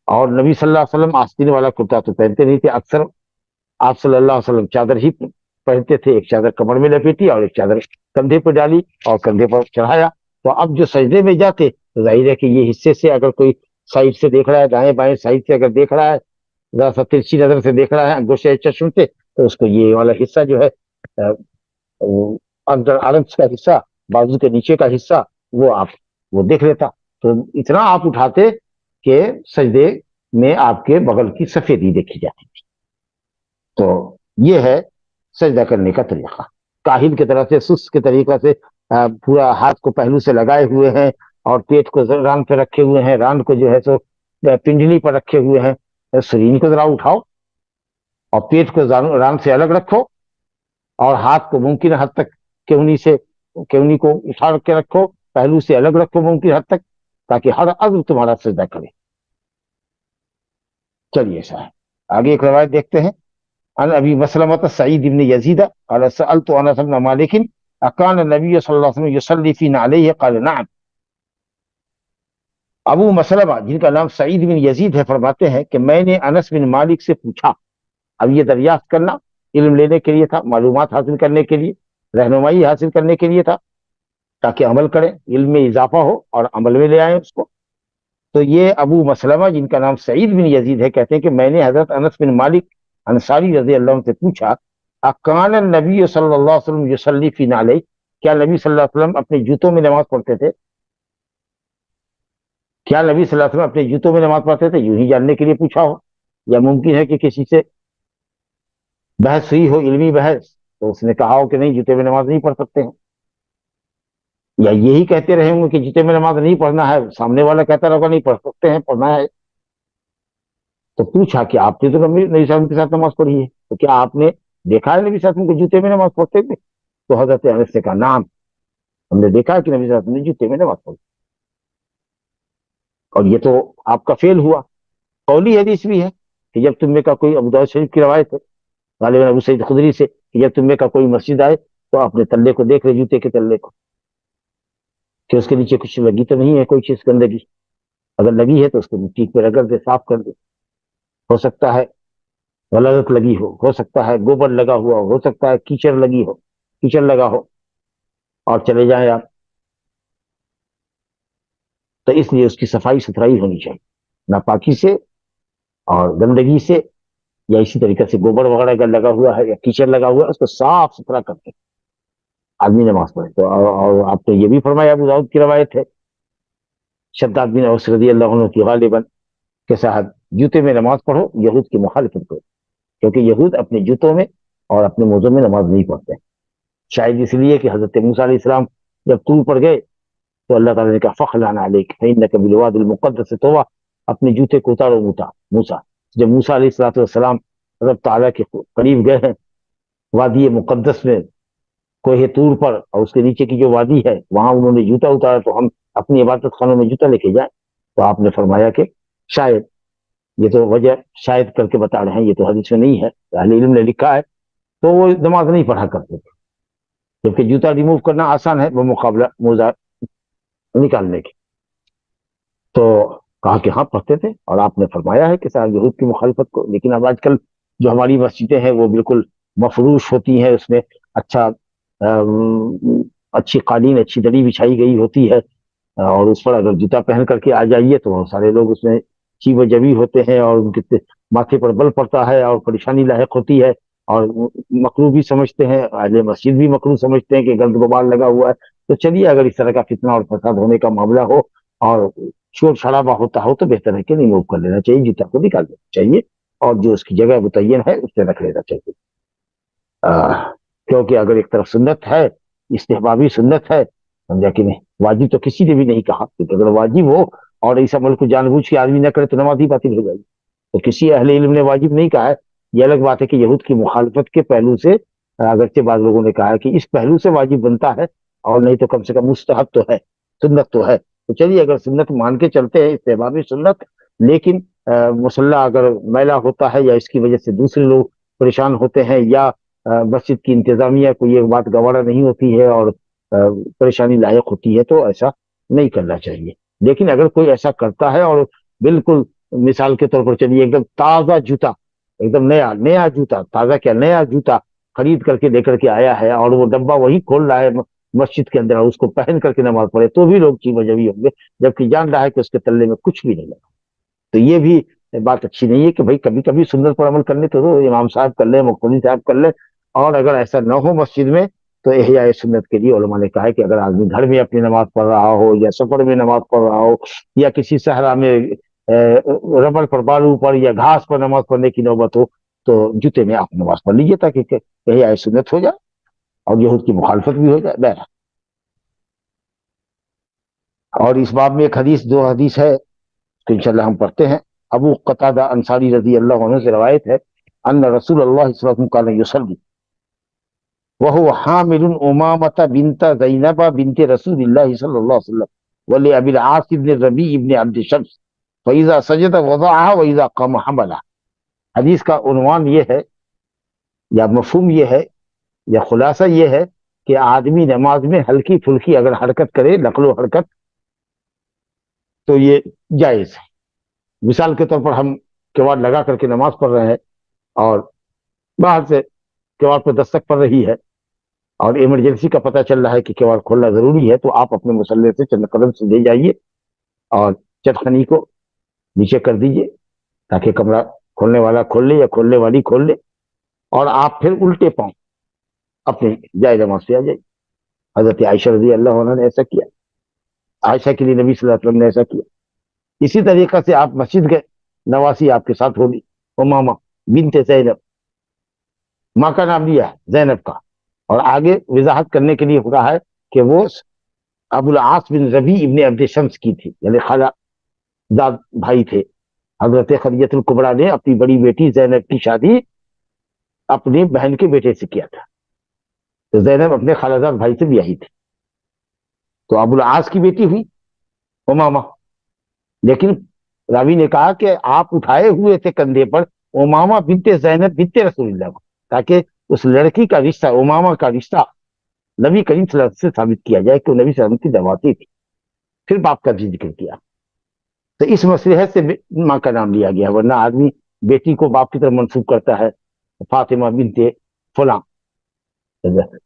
اور نبی صلی اللہ علیہ وسلم آستین والا کرتا تو پہنتے نہیں تھے. اکثر آپ صلی اللہ علیہ وسلم چادر ہی پہنتے تھے، ایک چادر کمر میں لپیٹی اور ایک چادر کندھے پہ ڈالی اور کندھے پر چڑھایا. تو اب جو سجدے میں جاتے تو ظاہر ہے کہ یہ حصے سے اگر کوئی سائڈ سے دیکھ رہا ہے، دائیں بائیں سائڈ سے اگر دیکھ رہا ہے، ذرا سا ترچھی نظر سے دیکھ رہا ہے گوشے چشم سے، تو اس کو یہ والا حصہ جو ہے اندر آرمس کا حصہ، بازو کے نیچے کا حصہ، وہ دیکھ لیتا. تو اتنا آپ اٹھاتے کہ سجدے میں آپ کے بغل کی سفیدی دیکھی جاتی تھی. تو یہ ہے سجدہ کرنے کا طریقہ. کاہل کی طرح سے، سست کے طریقہ سے پورا ہاتھ کو پہلو سے لگائے ہوئے ہیں، اور پیٹ کو ران پہ رکھے ہوئے ہیں، ران کو جو ہے سو پنڈلی پر رکھے ہوئے ہیں. سرین کو ذرا اٹھاؤ اور پیٹ کو ران سے الگ رکھو، اور ہاتھ کو ممکن حد تک کہنی کو اٹھا کے رکھو، پہلو سے الگ رکھو ممکن حد تک، تاکہ ہر عضو تمہارا سجدہ کرے. چلیے صاحب آگے ایک روایت دیکھتے ہیں. عن ابی مسلمۃ سعید بن یزید قال سألت انس بن مالک اکان النبی صلی اللہ علیہ وسلم یصلی فینا علیہ قال نعم. ابو مسلمہ جن کا نام سعید بن یزید ہے فرماتے ہیں کہ میں نے انس بن مالک سے پوچھا. اب یہ دریافت کرنا علم لینے کے لیے تھا، معلومات حاصل کرنے کے لیے، رہنمائی حاصل کرنے کے لیے تھا، تاکہ عمل کریں، علم میں اضافہ ہو اور عمل میں لے آئیں اس کو. تو یہ ابو مسلمہ جن کا نام سعید بن یزید ہے کہتے ہیں کہ میں نے حضرت انس بن مالک انصاری رضی اللہ عنہ سے پوچھا اکان النبی صلی اللہ علیہ وسلم یصلی فی نعلیہ، کیا نبی صلی اللہ علیہ وسلم اپنے جوتوں میں نماز پڑھتے تھے؟ کیا نبی صلی اللہ علیہ وسلم اپنے جوتوں میں نماز پڑھتے تھے؟ یوں ہی جاننے کے لیے پوچھا ہو، یا ممکن ہے کہ کسی سے بحث ہوئی ہو، علمی بحث، تو اس نے کہا ہو کہ نہیں جوتے میں نماز نہیں پڑھ سکتے ہیں. یا یہی کہتے رہے ہوں گے کہ جوتے میں نماز نہیں پڑھنا ہے، سامنے والا کہتا رہا نہیں پڑھ سکتے ہیں، پڑھنا ہے. تو پوچھا کہ آپ نے تو نبی صلی اللہ علیہ وسلم کے ساتھ نماز پڑھی ہے، تو کیا آپ نے دیکھا ہے نبی صلی اللہ علیہ وسلم کے جوتے میں نماز پڑھتے تھے؟ تو حضرت انس نے کہا نعم، ہم نے دیکھا ہے کہ نبی صلی اللہ علیہ وسلم نے جوتے میں نماز پڑھی. اور یہ تو آپ کا فعل ہوا. قولی حدیث بھی ہے کہ جب تم میں کا کوئی، ابو داؤد شریف کی روایت ہے غالباً ابو سعید خدری سے، کہ جب تم میں کا کوئی مسجد آئے تو اپنے تلے کو دیکھ لے، جوتے کے تلے کو، کہ اس کے نیچے کچھ لگی تو نہیں ہے کوئی چیز گندگی. اگر لگی ہے تو اس کو مٹی پہ رگڑ دے، صاف کر دے. ہو سکتا ہے غلط لگی ہو سکتا ہے گوبر لگا ہوا ہو سکتا ہے کیچڑ لگا ہو، اور چلے جائیں آپ. تو اس لیے اس کی صفائی ستھرائی ہونی چاہیے، ناپاکی سے اور گندگی سے، یا اسی طریقے سے گوبر وغیرہ اگر لگا ہوا ہے یا کیچڑ لگا ہوا ہے، اس کو صاف ستھرا کر کے آدمی نماز پڑھے. تو اور آپ نے یہ بھی فرمایا، ابو داؤد کی روایت ہے شداد بن اوس رضی اللہ عنہ کی غالباً کہ صاحب جوتے میں نماز پڑھو یہود کی مخالفت کرو، کیونکہ یہود اپنے جوتوں میں اور اپنے موزوں میں نماز نہیں پڑھتے. شاید اس لیے کہ حضرت موسیٰ علیہ السلام جب طور پر گئے تو اللہ تعالیٰ نے کہا فخلع علیک فإنک بالوادی المقدس طویٰ، اپنے جوتے کو اتارو موتا، موسیٰ، جب موسیٰ علیہ السلام رب تعالیٰ کے قریب گئے ہیں وادی مقدس میں کوہ طور پر، اور اس کے نیچے کی جو وادی ہے وہاں انہوں نے جوتا اتارا تو ہم اپنی عبادت خانوں میں جوتا لے کے جائیں، تو آپ نے فرمایا کہ شاید، یہ تو وجہ شاید کر کے بتا رہے ہیں، یہ تو حدیث میں نہیں ہے، اہل علم نے لکھا ہے، تو وہ نماز نہیں پڑھا کرتے تھے، جبکہ جوتا ریموو کرنا آسان ہے بمقابلہ موزہ نکالنے کے۔ تو کہا کہ ہاں پڑھتے تھے، اور آپ نے فرمایا ہے کہ صاحب یہود کی مخالفت کو، لیکن اب آج کل جو ہماری مسجدیں ہیں وہ بالکل مفروش ہوتی ہیں، اس میں اچھی قالین، اچھی دری بچھائی گئی ہوتی ہے، اور اس پر اگر جوتا پہن کر کے آ جائیے تو بہت سارے لوگ اس میں چیب و جبی ہوتے ہیں، اور ان کے ماتھے پر بل پڑتا ہے اور پریشانی لاحق ہوتی ہے، اور مکروہ بھی سمجھتے ہیں، اہل مسجد بھی مکروہ سمجھتے ہیں کہ گرد غبار لگا ہوا ہے۔ تو چلیے، اگر اس طرح کا فتنہ اور فساد ہونے کا معاملہ ہو اور شور شرابہ ہوتا ہو تو بہتر ہے کہ ریموو کر لینا چاہیے، جوتا کو نکال دینا چاہیے، اور جو اس کی جگہ متعین ہے اس پہ رکھ لینا چاہیے، کیونکہ اگر ایک طرف سنت ہے، استحبابی سنت ہے، سمجھا کہ نہیں، واجب تو کسی نے بھی نہیں کہا، کیونکہ اگر واجب ہو اور ایسا عمل کو جان بوجھ کے آدمی نہ کرے تو نماز ہی باطل ہو جائے گی، تو کسی اہل علم نے واجب نہیں کہا ہے۔ یہ الگ بات ہے کہ یہود کی مخالفت کے پہلو سے اگرچہ بعض لوگوں نے کہا ہے کہ اس پہلو سے واجب بنتا ہے، اور نہیں تو کم سے کم مستحب تو ہے، سنت تو ہے، تو چلیے اگر سنت مان کے چلتے ہیں، استحبابی سنت، لیکن مسلح اگر میلہ ہوتا ہے یا اس کی وجہ سے دوسرے لوگ پریشان ہوتے ہیں، یا مسجد کی انتظامیہ کو یہ بات گوارا نہیں ہوتی ہے اور پریشانی لاحق ہوتی ہے، تو ایسا نہیں کرنا چاہیے۔ لیکن اگر کوئی ایسا کرتا ہے اور بالکل مثال کے طور پر چلیے ایک دم تازہ جوتا، ایک دم نیا جوتا، تازہ کیا نیا جوتا خرید کر کے لے کر کے آیا ہے، اور وہ ڈبہ وہی کھول رہا ہے مسجد کے اندر، اس کو پہن کر کے نماز پڑھے تو بھی لوگ چیب و جبی ہوں گے، جبکہ جان رہا ہے کہ اس کے تلے میں کچھ بھی نہیں لگا۔ تو یہ بھی بات اچھی نہیں ہے کہ بھائی کبھی کبھی سنت پر عمل کرنے تو امام صاحب کر لیں، مقتدی صاحب کر لیں، اور اگر ایسا نہ ہو مسجد میں تو احیاء سنت کے لیے علماء نے کہا ہے کہ اگر آدمی گھر میں اپنی نماز پڑھ رہا ہو، یا سفر میں نماز پڑھ رہا ہو، یا کسی صحرا میں ربڑ پر، بالو پر یا گھاس پر نماز پڑھنے کی نوبت ہو، تو جوتے میں آپ نماز پڑھ لیجیے تاکہ احیاء سنت ہو جائے اور یہود کی مخالفت بھی ہو جائے۔ بہرحال، اور اس باب میں ایک حدیث، دو حدیث ہے تو انشاءاللہ ہم پڑھتے ہیں۔ ابو قتادہ انصاری رضی اللہ عنہ سے روایت ہے، ان رسول اللہ صلی اللہ علیہ وسلم کان یصلی وهو حامل امامة بنت زینب بنت رسول اللہ صلی اللہ علیہ وسلم ولأبی العاص بن ربیع بن عبد شمس فإذا سجد وضعها وإذا قام حملها۔ حدیث کا عنوان یہ ہے، یا مفہوم یہ ہے، یا خلاصہ یہ ہے کہ آدمی نماز میں ہلکی پھلکی اگر حرکت کرے، نقل و حرکت، تو یہ جائز ہے۔ مثال کے طور پر ہم کیواڑ لگا کر کے نماز پڑھ رہے ہیں، اور باہر سے کیواڑ پہ دستک پڑ رہی ہے، اور ایمرجنسی کا پتہ چل رہا ہے کہ کیواڑ کھولنا ضروری ہے، تو آپ اپنے مسلح سے چند قدم سے دے جائیے اور چٹخنی کو نیچے کر دیجئے تاکہ کمرہ کھولنے والا کھول لے یا کھولنے والی کھول لے، اور آپ پھر الٹے پاؤں اپنے جائے نماز سے آ جائیے۔ حضرت عائشہ رضی اللہ عنہ نے ایسا کیا، عائشہ کے لیے نبی صلی اللہ علیہ وسلم نے ایسا کیا۔ اسی طریقہ سے آپ مسجد گئے، نواسی آپ کے ساتھ ہوگی، امامہ بنت زینب، ماں کا نام لیا ہے زینب کا، اور آگے وضاحت کرنے کے لیے ہو رہا ہے کہ وہ ابو العاص بن ربیع ابن عبد شمس کی تھی، یعنی خالہ داد بھائی تھے۔ حضرت خدیجہ الکبریٰ نے اپنی بڑی بیٹی زینب کی شادی اپنی بہن کے بیٹے سے کیا تھا، تو زینب اپنے خالہ داد بھائی سے بیاہی تھی، تو ابو العاص کی بیٹی ہوئی امامہ۔ لیکن راوی نے کہا کہ آپ اٹھائے ہوئے تھے کندھے پر امامہ بنت زینب بنت رسول اللہ کو، تاکہ اس لڑکی کا رشتہ، امامہ کا رشتہ نبی کریم صلی اللہ علیہ وسلم سے ثابت کیا جائے کہ وہ نبی صلی اللہ علیہ وسلم کی دعواتی تھی۔ پھر باپ کا بھی ذکر کیا، تو اس مصلحت سے ماں کا نام لیا گیا، ورنہ آدمی بیٹی کو باپ کی طرف منسوب کرتا ہے، فاطمہ بنت فلاں،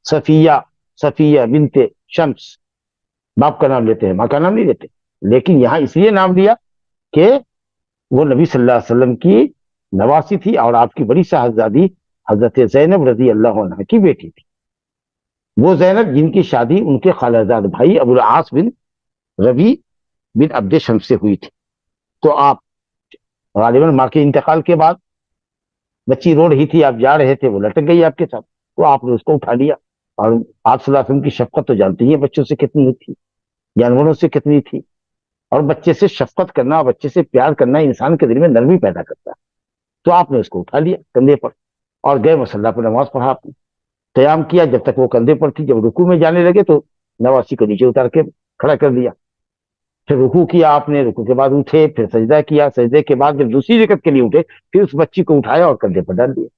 صفیہ بنت شمس، باپ کا نام لیتے ہیں، ماں کا نام نہیں لیتے۔ لیکن یہاں اس لیے نام لیا کہ وہ نبی صلی اللہ علیہ وسلم کی نواسی تھی، اور آپ کی بڑی صاحبزادی حضرت زینب رضی اللہ عنہ کی بیٹی تھی، وہ زینب جن کی شادی ان کے خالہ زاد بھائی ابو العاص بن ربیع بن عبد شمس سے ہوئی تھی۔ تو آپ غالباً ماں کے انتقال کے بعد بچی رو رہی تھی، آپ جا رہے تھے، وہ لٹک گئی آپ کے ساتھ، تو آپ نے اس کو اٹھا لیا، اور آپ صلی اللہ علیہ وسلم کی شفقت تو جانتی ہیں بچوں سے کتنی ہوتی، جانوروں سے کتنی تھی، اور بچے سے شفقت کرنا، بچے سے پیار کرنا انسان کے دل میں نرمی پیدا کرتا ہے. تو آپ نے اس کو اٹھا لیا کندھے پر اور گئے مصلی پہ نماز پڑھا. آپ نے قیام کیا جب تک وہ کندھے پر تھی. جب رکوع میں جانے لگے تو نواسی کو نیچے اتار کے کھڑا کر دیا. پھر رکوع کیا آپ نے، رکوع کے بعد اٹھے، پھر سجدہ کیا، سجدے کے بعد جب دوسری رکعت کے لیے اٹھے پھر اس بچی کو اٹھایا اور کندھے پر ڈال دیا.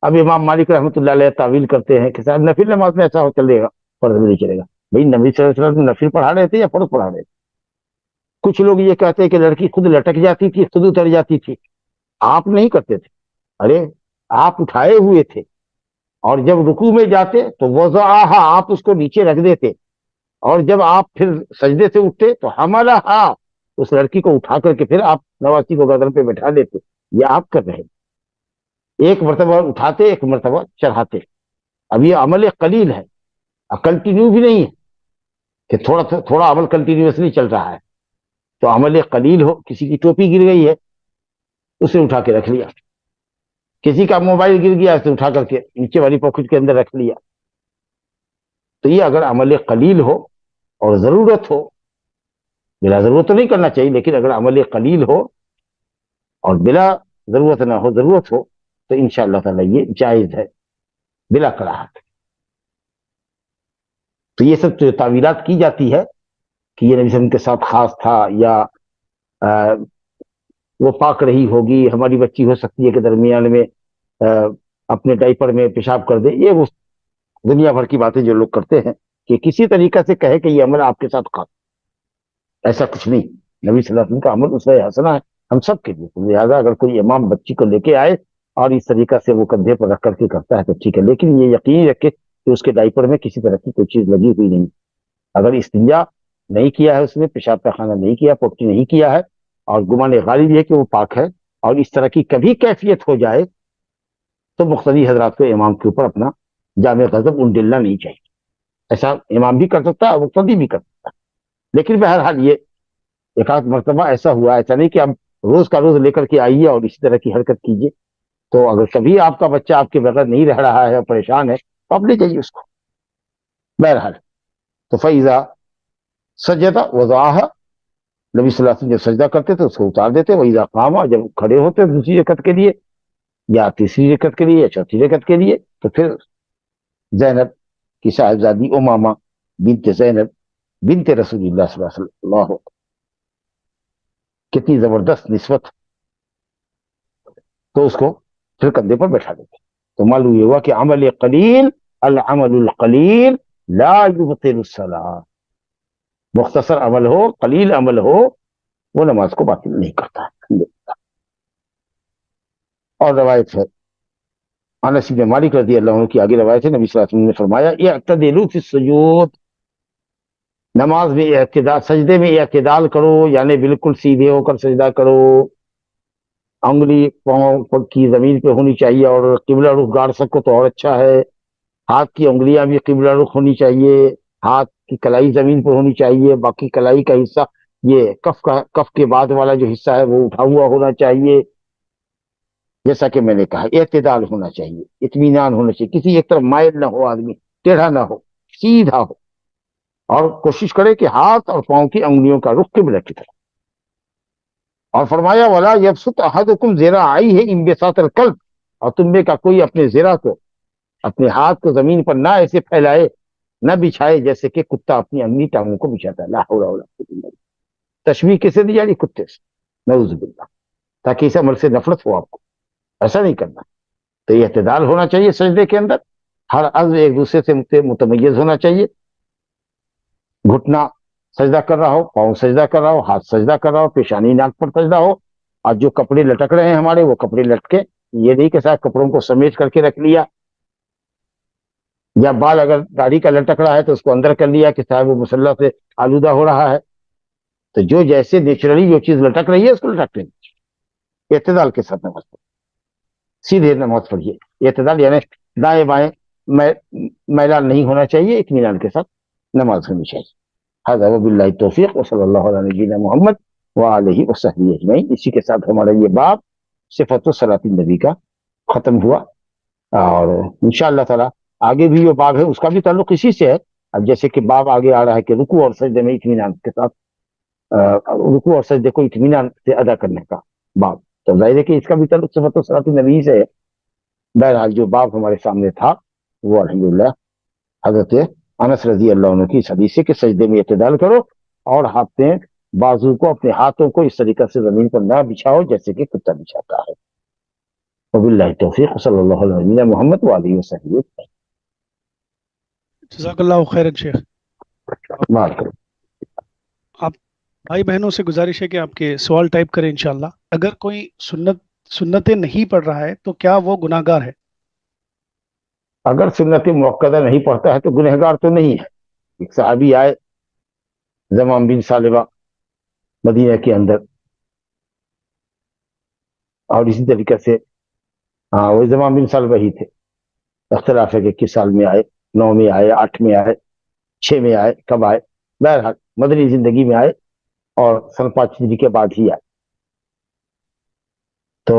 اب امام مالک رحمۃ اللہ علیہ تعویل کرتے ہیں کہ صاحب نفل نماز میں ایسا ہو چلے گا، فرض میں نہیں چلے گا. بھائی نبی صلی اللہ علیہ وسلم نفل پڑھا رہے تھے یا فرض پڑھا رہے تھے؟ کچھ لوگ یہ کہتے ہیں کہ لڑکی خود لٹک جاتی تھی، خود اتر جاتی تھی. آپ نہیں کرتے تھے. ارے آپ اٹھائے ہوئے تھے اور جب رکوع میں جاتے تو وضعہا آپ اس کو نیچے رکھ دیتے، اور جب آپ پھر سجدے سے اٹھتے تو حملہا اس لڑکی کو اٹھا کر کے پھر آپ نواسی کو گردن پہ بٹھا دیتے. یہ آپ کر رہے ہیں. ایک مرتبہ اٹھاتے، ایک مرتبہ چڑھاتے. اب یہ عمل قلیل ہے، کنٹینیو بھی نہیں ہے کہ تھوڑا عمل کنٹینیوسلی چل رہا ہے. تو عمل قلیل ہو، کسی کی ٹوپی گر گئی ہے اسے اٹھا کے رکھ لیا، کسی کا موبائل گر گیا اسے اٹھا کر کے نیچے والی پاکٹ کے اندر رکھ لیا. تو یہ اگر عمل قلیل ہو اور ضرورت ہو، بلا ضرورت تو نہیں کرنا چاہیے، لیکن اگر عمل قلیل ہو اور بلا ضرورت نہ ہو، ضرورت ہو، تو انشاءاللہ تعالی یہ جائز ہے بلا کراہت. تو یہ سب جو تعویلات کی جاتی ہے کہ یہ نبی صلی اللہ علیہ وسلم کے ساتھ خاص تھا، یا وہ پاک رہی ہوگی، ہماری بچی ہو سکتی ہے کہ درمیان میں اپنے ڈائپر میں پیشاب کر دے، یہ وہ دنیا بھر کی باتیں جو لوگ کرتے ہیں کہ کسی طریقہ سے کہے کہ یہ عمل آپ کے ساتھ خاص. ایسا کچھ نہیں. نبی صلی اللہ علیہ وسلم کا عمل اسوہ حسنہ ہے ہم سب کے لیے. لہٰذا اگر کوئی امام بچی کو لے کے آئے اور اس طریقہ سے وہ کندھے پر رکھ کر کے کرتا ہے تو ٹھیک ہے، لیکن یہ یقینی رکھے کہ اس کے ڈائپر میں کسی طرح کی کوئی چیز لگی ہوئی نہیں. اگر استنجا نہیں کیا ہے، اس نے پیشاب پاخانہ نہیں کیا، پوٹی نہیں کیا ہے، اور گمان غالب یہ کہ وہ پاک ہے، اور اس طرح کی کبھی کیفیت ہو جائے تو مقتدی حضرات کو امام کے اوپر اپنا جامع غضب انڈلنا نہیں چاہیے. ایسا امام بھی کر سکتا ہے، مقتدی بھی کر سکتا ہے. لیکن بہرحال یہ ایک آدھ مرتبہ ایسا ہوا، ایسا نہیں کہ آپ روز کا روز لے کر کے آئیے اور اسی طرح کی حرکت کیجیے. تو اگر کبھی آپ کا بچہ آپ کے بغیر نہیں رہ رہا ہے اور پریشان ہے تو آپ لے جائیے اس کو. بہرحال تو فیضا سجدہ وضعہا، نبی صلی اللہ علیہ وسلم جب سجدہ کرتے تو اس کو اتار دیتے. وَإِذَا قَامَ، جب کھڑے ہوتے دوسری رکعت کے لیے یا تیسری رکعت کے لیے یا چوتھی رکعت کے لیے تو پھر زینب کی صاحبزادی امامہ بنت زینب بنت رسول اللہ صلی اللہ علیہ وسلم، کتنی زبردست نسبت. تو اس کو پھر کندھے پر بیٹھا دیتے. تو معلوم یہ ہوا کہ عمل قلیل، العمل القلیل لا یبطل الصلاۃ. مختصر عمل ہو، قلیل عمل ہو، وہ نماز کو باطل نہیں کرتا ہے. اور روایت ہے انس بن مالک رضی اللہ عنہ کی، آگے روایت ہے، نبی صلی اللہ علیہ وسلم نے فرمایا اعتدلوا فی السجود، نماز میں اعتدال، سجدے میں اعتدال کرو، یعنی بالکل سیدھے ہو کر سجدہ کرو. انگلی پاؤں کی زمین پہ ہونی چاہیے اور قبلہ رخ گاڑ سکو تو اور اچھا ہے. ہاتھ کی انگلیاں بھی قبلہ رخ ہونی چاہیے، ہاتھ کی کلائی زمین پہ ہونی چاہیے، باقی کلائی کا حصہ، یہ کف کے بعد والا جو حصہ ہے وہ اٹھا ہوا ہونا چاہیے. جیسا کہ میں نے کہا اعتدال ہونا چاہیے، اطمینان ہونا چاہیے، کسی ایک طرف مائل نہ ہو، آدمی ٹیڑھا نہ ہو، سیدھا ہو، اور کوشش کرے کہ ہاتھ اور پاؤں کی انگلیوں کا رخ قبلہ کی طرف. اور فرمایا ولا یبسط احدکم ذراعیہ انبساط الکلب، اور تم میں کا کوئی اپنے ذرا کو، اپنے ہاتھ کو زمین پر نہ ایسے پھیلائے، نہ بچھائے جیسے کہ کتا اپنی انگلی ٹانگوں کو بچھاتا ہے. لا حول ولا قوت الا باللہ. تشبیہ کسے دی جا رہی؟ کتے سے، نعوذ باللہ، تاکہ اس عمل سے نفرت ہو آپ کو. ایسا نہیں کرنا. تو یہ اعتدال ہونا چاہیے سجدے کے اندر، ہر عضو ایک دوسرے سے متمیز ہونا چاہیے. گھٹنا سجدہ کر رہا ہو، پاؤں سجدہ کر رہا ہو، ہاتھ سجدہ کر رہا ہو، پیشانی ناک پر سجدہ ہو. اور جو کپڑے لٹک رہے ہیں ہمارے، وہ کپڑے لٹکے، یہ نہیں کہ صاحب کپڑوں کو سمیٹ کر کے رکھ لیا، یا بال اگر داڑھی کا لٹک رہا ہے تو اس کو اندر کر لیا کہ صاحب وہ مصلی سے آلودہ ہو رہا ہے. تو جو جیسے نیچرلی جو چیز لٹک رہی ہے اس کو لٹکنے دیجیے. اعتدال کے ساتھ نماز پڑھیے، سیدھے نماز پڑھیے. اعتدال یعنی دائیں بائیں میلان نہیں ہونا چاہیے، اطمینان کے ساتھ نماز ہونی چاہیے. هذا وباللہ التوفیق وصلی اللہ علی نبینا محمد وآلہ وصحبہ اجمعین. اسی کے ساتھ ہمارا یہ باب صفت صلاۃ النبی کا ختم ہوا، اور انشاءاللہ تعالی آگے بھی جو باب ہے اس کا بھی تعلق اسی سے ہے. اب جیسے کہ باب آگے آ رہا ہے کہ رکوع اور سجدے میں اطمینان کے ساتھ رکوع اور سجدے کو اطمینان سے ادا کرنے کا باب. تو ظاہر ہے کہ اس کا بھی تعلق صفت صلاۃ النبی سے ہے. بہرحال جو باب ہمارے سامنے تھا وہ الحمدللہ حضرت انس رضی اللہ عنہ کی اس حدیث سے کہ سجدے میں اعتدال کرو اور ہاتھیں بازو کو اپنے ہاتھوں کو اس طریقے سے زمین پر نہ بچھاؤ جیسے کہ کتا بچھاتا ہے. وباللہ توفیق صلی اللہ علیہ وسلم محمد وآلہ وسلم. جزاک اللہ خیر شیخ. معاف کرو. آپ بھائی بہنوں سے گزارش ہے کہ آپ کے سوال ٹائپ کریں انشاءاللہ. اگر کوئی سنتیں نہیں پڑھ رہا ہے تو کیا وہ گناہ گار ہے؟ اگر سنت موقدہ نہیں پڑھتا ہے تو گنہگار تو نہیں ہے. ایک صحابی آئے زمام بن سالبہ مدینہ کے اندر اور اسی طریقے سے وہ زمام بن سالبہ ہی تھے. اختلاف ہے کہ کس سال میں آئے, 9 میں آئے, 8 میں آئے, 6 میں آئے, کب آئے. بہرحال مدنی زندگی میں آئے اور سن 5 ہجری کے بعد ہی آئے. تو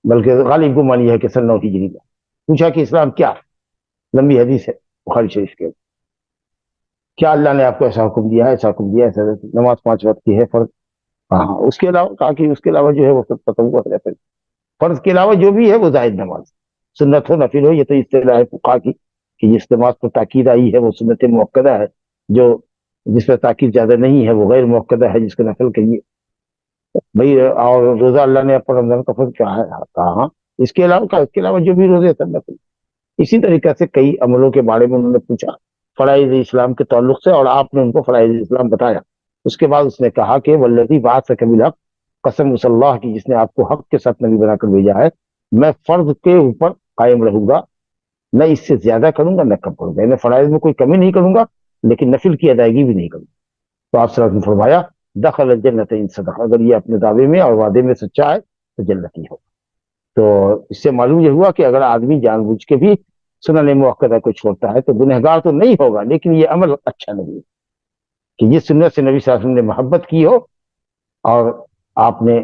بلکہ غالب گمان یہ ہے کہ سن 9 ہجری میں. پوچھا کہ اسلام کیا ہے؟ لمبی حدیث ہے بخاری شریف کے. کیا اللہ نے آپ کو ایسا حکم دیا ہے, ایسا حکم دیا ہے؟ نماز 5 وقت کی ہے فرض. ہاں اس کے علاوہ کہا کہ اس کے علاوہ جو ہے وہ تطوع ہے. فرض کے علاوہ جو بھی ہے وہ زائد نماز, سنت ہو نفل ہو. یہ تو اصطلاح ہے فقہا کی کہ جس نماز پر تاکید آئی ہے وہ سنت موقدہ ہے, جو جس پر تاکید زیادہ نہیں ہے وہ غیر موقدہ ہے جس کو نفل کہیے بھائی. اور روزہ اللہ نے آپ پر رمضان کا فرض کیا ہے, کہا اس کے علاوہ جو بھی روزے سب نفل. اسی طریقے سے کئی عملوں کے بارے میں انہوں نے پوچھا فرائض اسلام کے تعلق سے اور آپ نے ان کو فرائض اسلام بتایا. اس کے بعد اس نے کہا کہ والذی بعثک بالحق, قسم اس اللہ کی جس نے آپ کو حق کے ساتھ نبی بنا کر بھیجا ہے, میں فرض کے اوپر قائم رہوں گا, نہ اس سے زیادہ کروں گا نہ کم کروں گا. میں فرائض میں کوئی کمی نہیں کروں گا لیکن نفل کی ادائیگی بھی نہیں کروں گا. تو آپ صلی اللہ علیہ وسلم نے فرمایا دخل الجنت ان صدق, اگر یہ اپنے دعوے میں اور وعدے میں سچا ہے تو جنتی ہوگا. تو اس سے معلوم یہ ہوا کہ اگر آدمی جان بوجھ کے بھی سنن موقدہ کو چھوڑتا ہے تو گنہگار تو نہیں ہوگا, لیکن یہ عمل اچھا نہیں ہے کہ یہ سنت سے نبی صلی اللہ علیہ وسلم نے محبت کی ہو اور آپ نے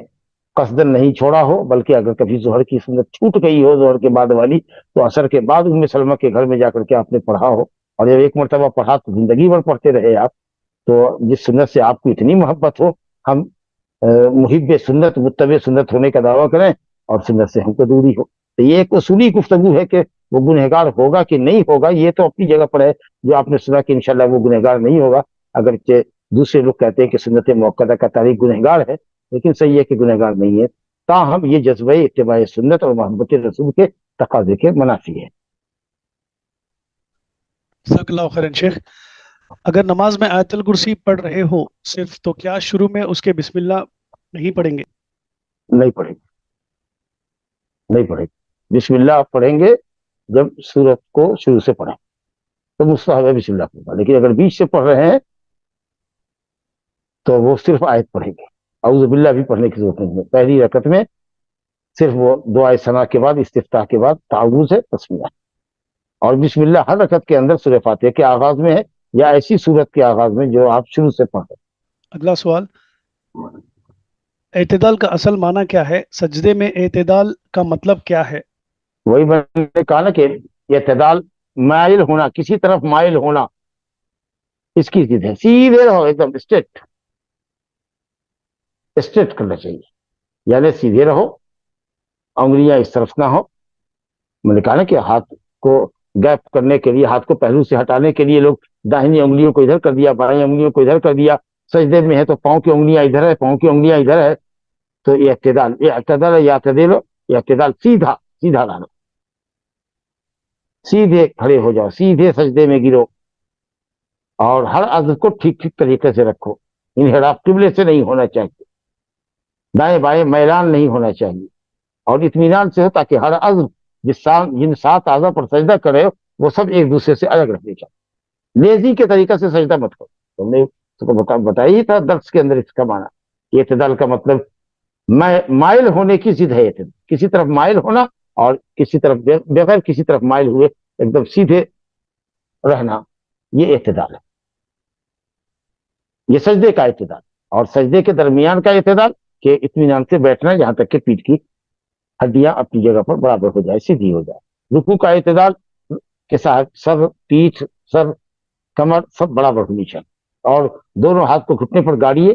قصدن نہیں چھوڑا ہو, بلکہ اگر کبھی ظہر کی سنت چھوٹ گئی ہو ظہر کے بعد والی تو عصر کے بعد ام سلمہ کے گھر میں جا کر کے آپ نے پڑھا ہو, اور جب ایک مرتبہ پڑھا تو زندگی بھر پڑھتے رہے آپ. تو جس سنت سے آپ کو اتنی محبت ہو, ہم محب سنت متبع سنت ہونے کا دعویٰ کریں اور سنت سے ہم کو دوری ہو. تو یہ ایک اصولی گفتگو ہے کہ وہ گنہگار ہوگا کہ نہیں ہوگا, یہ تو اپنی جگہ پر ہے. جو آپ نے سنا کہ انشاءاللہ وہ گنہگار نہیں ہوگا, اگرچہ دوسرے لوگ کہتے ہیں کہ سنت موقدہ کا تاریخ گنہگار ہے, لیکن صحیح ہے کہ گنہگار نہیں ہے. تاہم یہ جذبہ اتباع سنت اور محبت رسول کے تقاضے کے منافی ہے. جزاک اللہ خیر شیخ. اگر نماز میں آیت الکرسی پڑھ رہے ہو صرف, تو کیا شروع میں اس کے بسم اللہ نہیں پڑھیں گے؟ نہیں پڑھیں گے, نہیں پڑھیں گے. بسم اللہ پڑھیں گے جب سورت کو شروع سے پڑھیں تو مستحب ہے بسم اللہ پڑھنا, لیکن اگر بیچ سے پڑھ رہے ہیں تو وہ صرف آیت پڑھیں گے. اعوذ باللہ بھی پڑھنے کی ضرورت نہیں ہے. پہلی رکعت میں صرف وہ دعائے ثنا کے بعد استفتاح کے بعد تعوذ ہے, تسمیہ, اور بسم اللہ ہر رکعت کے اندر سورہ فاتحہ کے آغاز میں ہے یا ایسی سورت کے آغاز میں جو آپ شروع سے پڑھ رہے ہیں. اگلا سوال, اعتدال کا اصل معنی کیا ہے؟ سجدے میں اعتدال کا مطلب کیا ہے؟ وہی میں نے کہا نا کہ اعتدال مائل ہونا, کسی طرف مائل ہونا, اس کی ضد ہے. سیدھے رہو, ایک دم اسٹریٹ کرنا چاہیے, یعنی سیدھے رہو, انگلیاں اس طرف نہ ہو. میں نے کہا نا کہ ہاتھ کو گیپ کرنے کے لیے, ہاتھ کو پہلو سے ہٹانے کے لیے لوگ داہنی انگلیوں کو ادھر کر دیا, بائیں انگلیوں کو ادھر کر دیا. سجدے میں ہے تو پاؤں کی انگلیاں ادھر ہے, پاؤں کی انگلیاں ادھر ہے. تو یہ اعتدال ہے, یا اعتدال سیدھا سیدھا رہنا, سیدھے کھڑے ہو جاؤ, سیدھے سجدے میں گرو, اور ہر عضو کو ٹھیک ٹھیک طریقے سے رکھو. انحراف قبلے سے نہیں ہونا چاہیے, دائیں بائیں میلان نہیں ہونا چاہیے, اور اطمینان سے ہو تاکہ ہر عضو جن 7 اعضاء پر سجدہ کرے وہ سب ایک دوسرے سے الگ رکھنے چاہیے. لیزی کے طریقے سے سجدہ مت کرو. تم نے اس کو بتایا ہی تھا درس کے اندر اس کا معنی. اعتدال کا مطلب مائل ہونے کی ضد ہے. اعتدال کسی طرف مائل ہونا اور کسی طرف بغیر کسی طرف مائل ہوئے ایک دم سیدھے رہنا, یہ اعتدال ہے. یہ سجدے کا اعتدال, اور سجدے کے درمیان کا اعتدال کہ اطمینان سے بیٹھنا جہاں تک کہ پیٹھ کی ہڈیاں اپنی جگہ پر برابر ہو جائے, سیدھی ہو جائے. رکوع کا اعتدال کے ساتھ سر, پیٹھ, سر, کمر سب برابر ہونی چاہیے, اور دونوں ہاتھ کو گھٹنے پر گاڑیے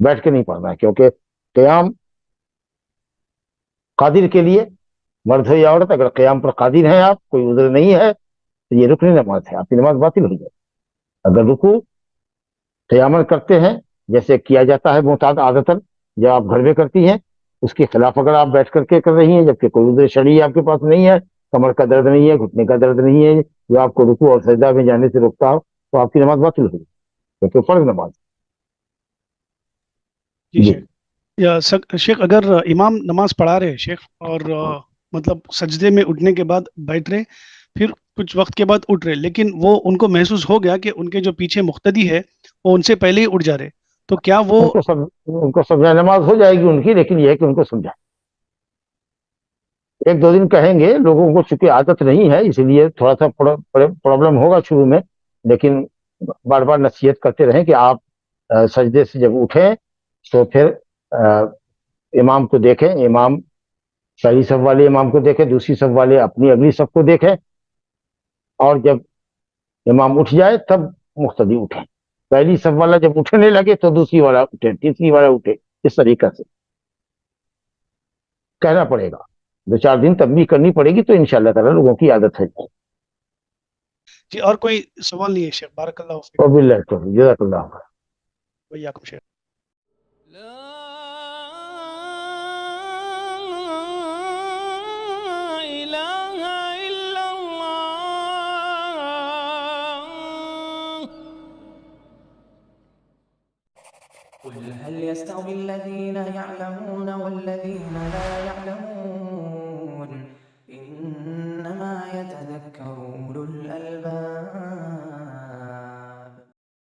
بیٹھ کے نہیں پڑھنا ہے, کیونکہ قیام قادر کے لیے, مرد ہو یا عورت, اگر قیام پر قادر ہیں آپ, کوئی عذر نہیں ہے, تو یہ رکن نماز ہے, آپ کی نماز باطل ہو جائے. اگر رکوع قیامن کرتے ہیں جیسے کیا جاتا ہے معتاد عادتاً جب آپ گھر میں کرتی ہیں, اس کے خلاف اگر آپ بیٹھ کر کے کر رہی ہیں جبکہ کوئی عذر شرعی آپ کے پاس نہیں ہے, کمر کا درد نہیں ہے, گھٹنے کا درد نہیں ہے جو آپ کو رکوع اور سجدہ میں جانے سے روکتا ہو, تو آپ کی نماز باطل ہو جائے, کیونکہ فرض نماز. جی شیخ. شیخ اگر امام نماز پڑھا رہے شیخ اور مطلب سجدے میں اٹھنے کے بعد بیٹھ رہے, پھر کچھ وقت کے بعد اٹھ رہے, لیکن وہ ان کو محسوس ہو گیا کہ ان کے جو پیچھے مقتدی ہے وہ ان سے پہلے ہی اٹھ جا رہے, تو کیا وہ ان کو سمجھا نماز ہو جائے گی ان کی, لیکن یہ ہے کہ ان کو سمجھا, ایک دو دن کہیں گے, لوگوں کو چونکہ عادت نہیں ہے اس لیے تھوڑا سا پرابلم ہوگا شروع میں, لیکن بار بار نصیحت کرتے رہیں کہ آپ سجدے سے جب اٹھیں تو پھر امام کو دیکھیں, امام پہلی صف والے امام کو دیکھیں, دوسری صف والے اپنی اگلی صف کو دیکھیں, اور جب امام اٹھ جائے تب مقتدی اٹھیں. پہلی صف والا جب اٹھنے لگے تو دوسری والا اٹھے, تیسری والا اٹھے, اس طریقے سے کہنا پڑے گا. 2-4 دن تبلیغ کرنی پڑے گی تو انشاءاللہ تعالی لوگوں کی عادت ہے. جی اور کوئی سوال نہیں ہے شیخ, بارک اللہ فیک. وباللہ التوفیق, جزاک اللہ خیر. ویاکم شیخ. لا إله إلا الله. قل هل يستوي الذين يعلمون والذين لا يعلمون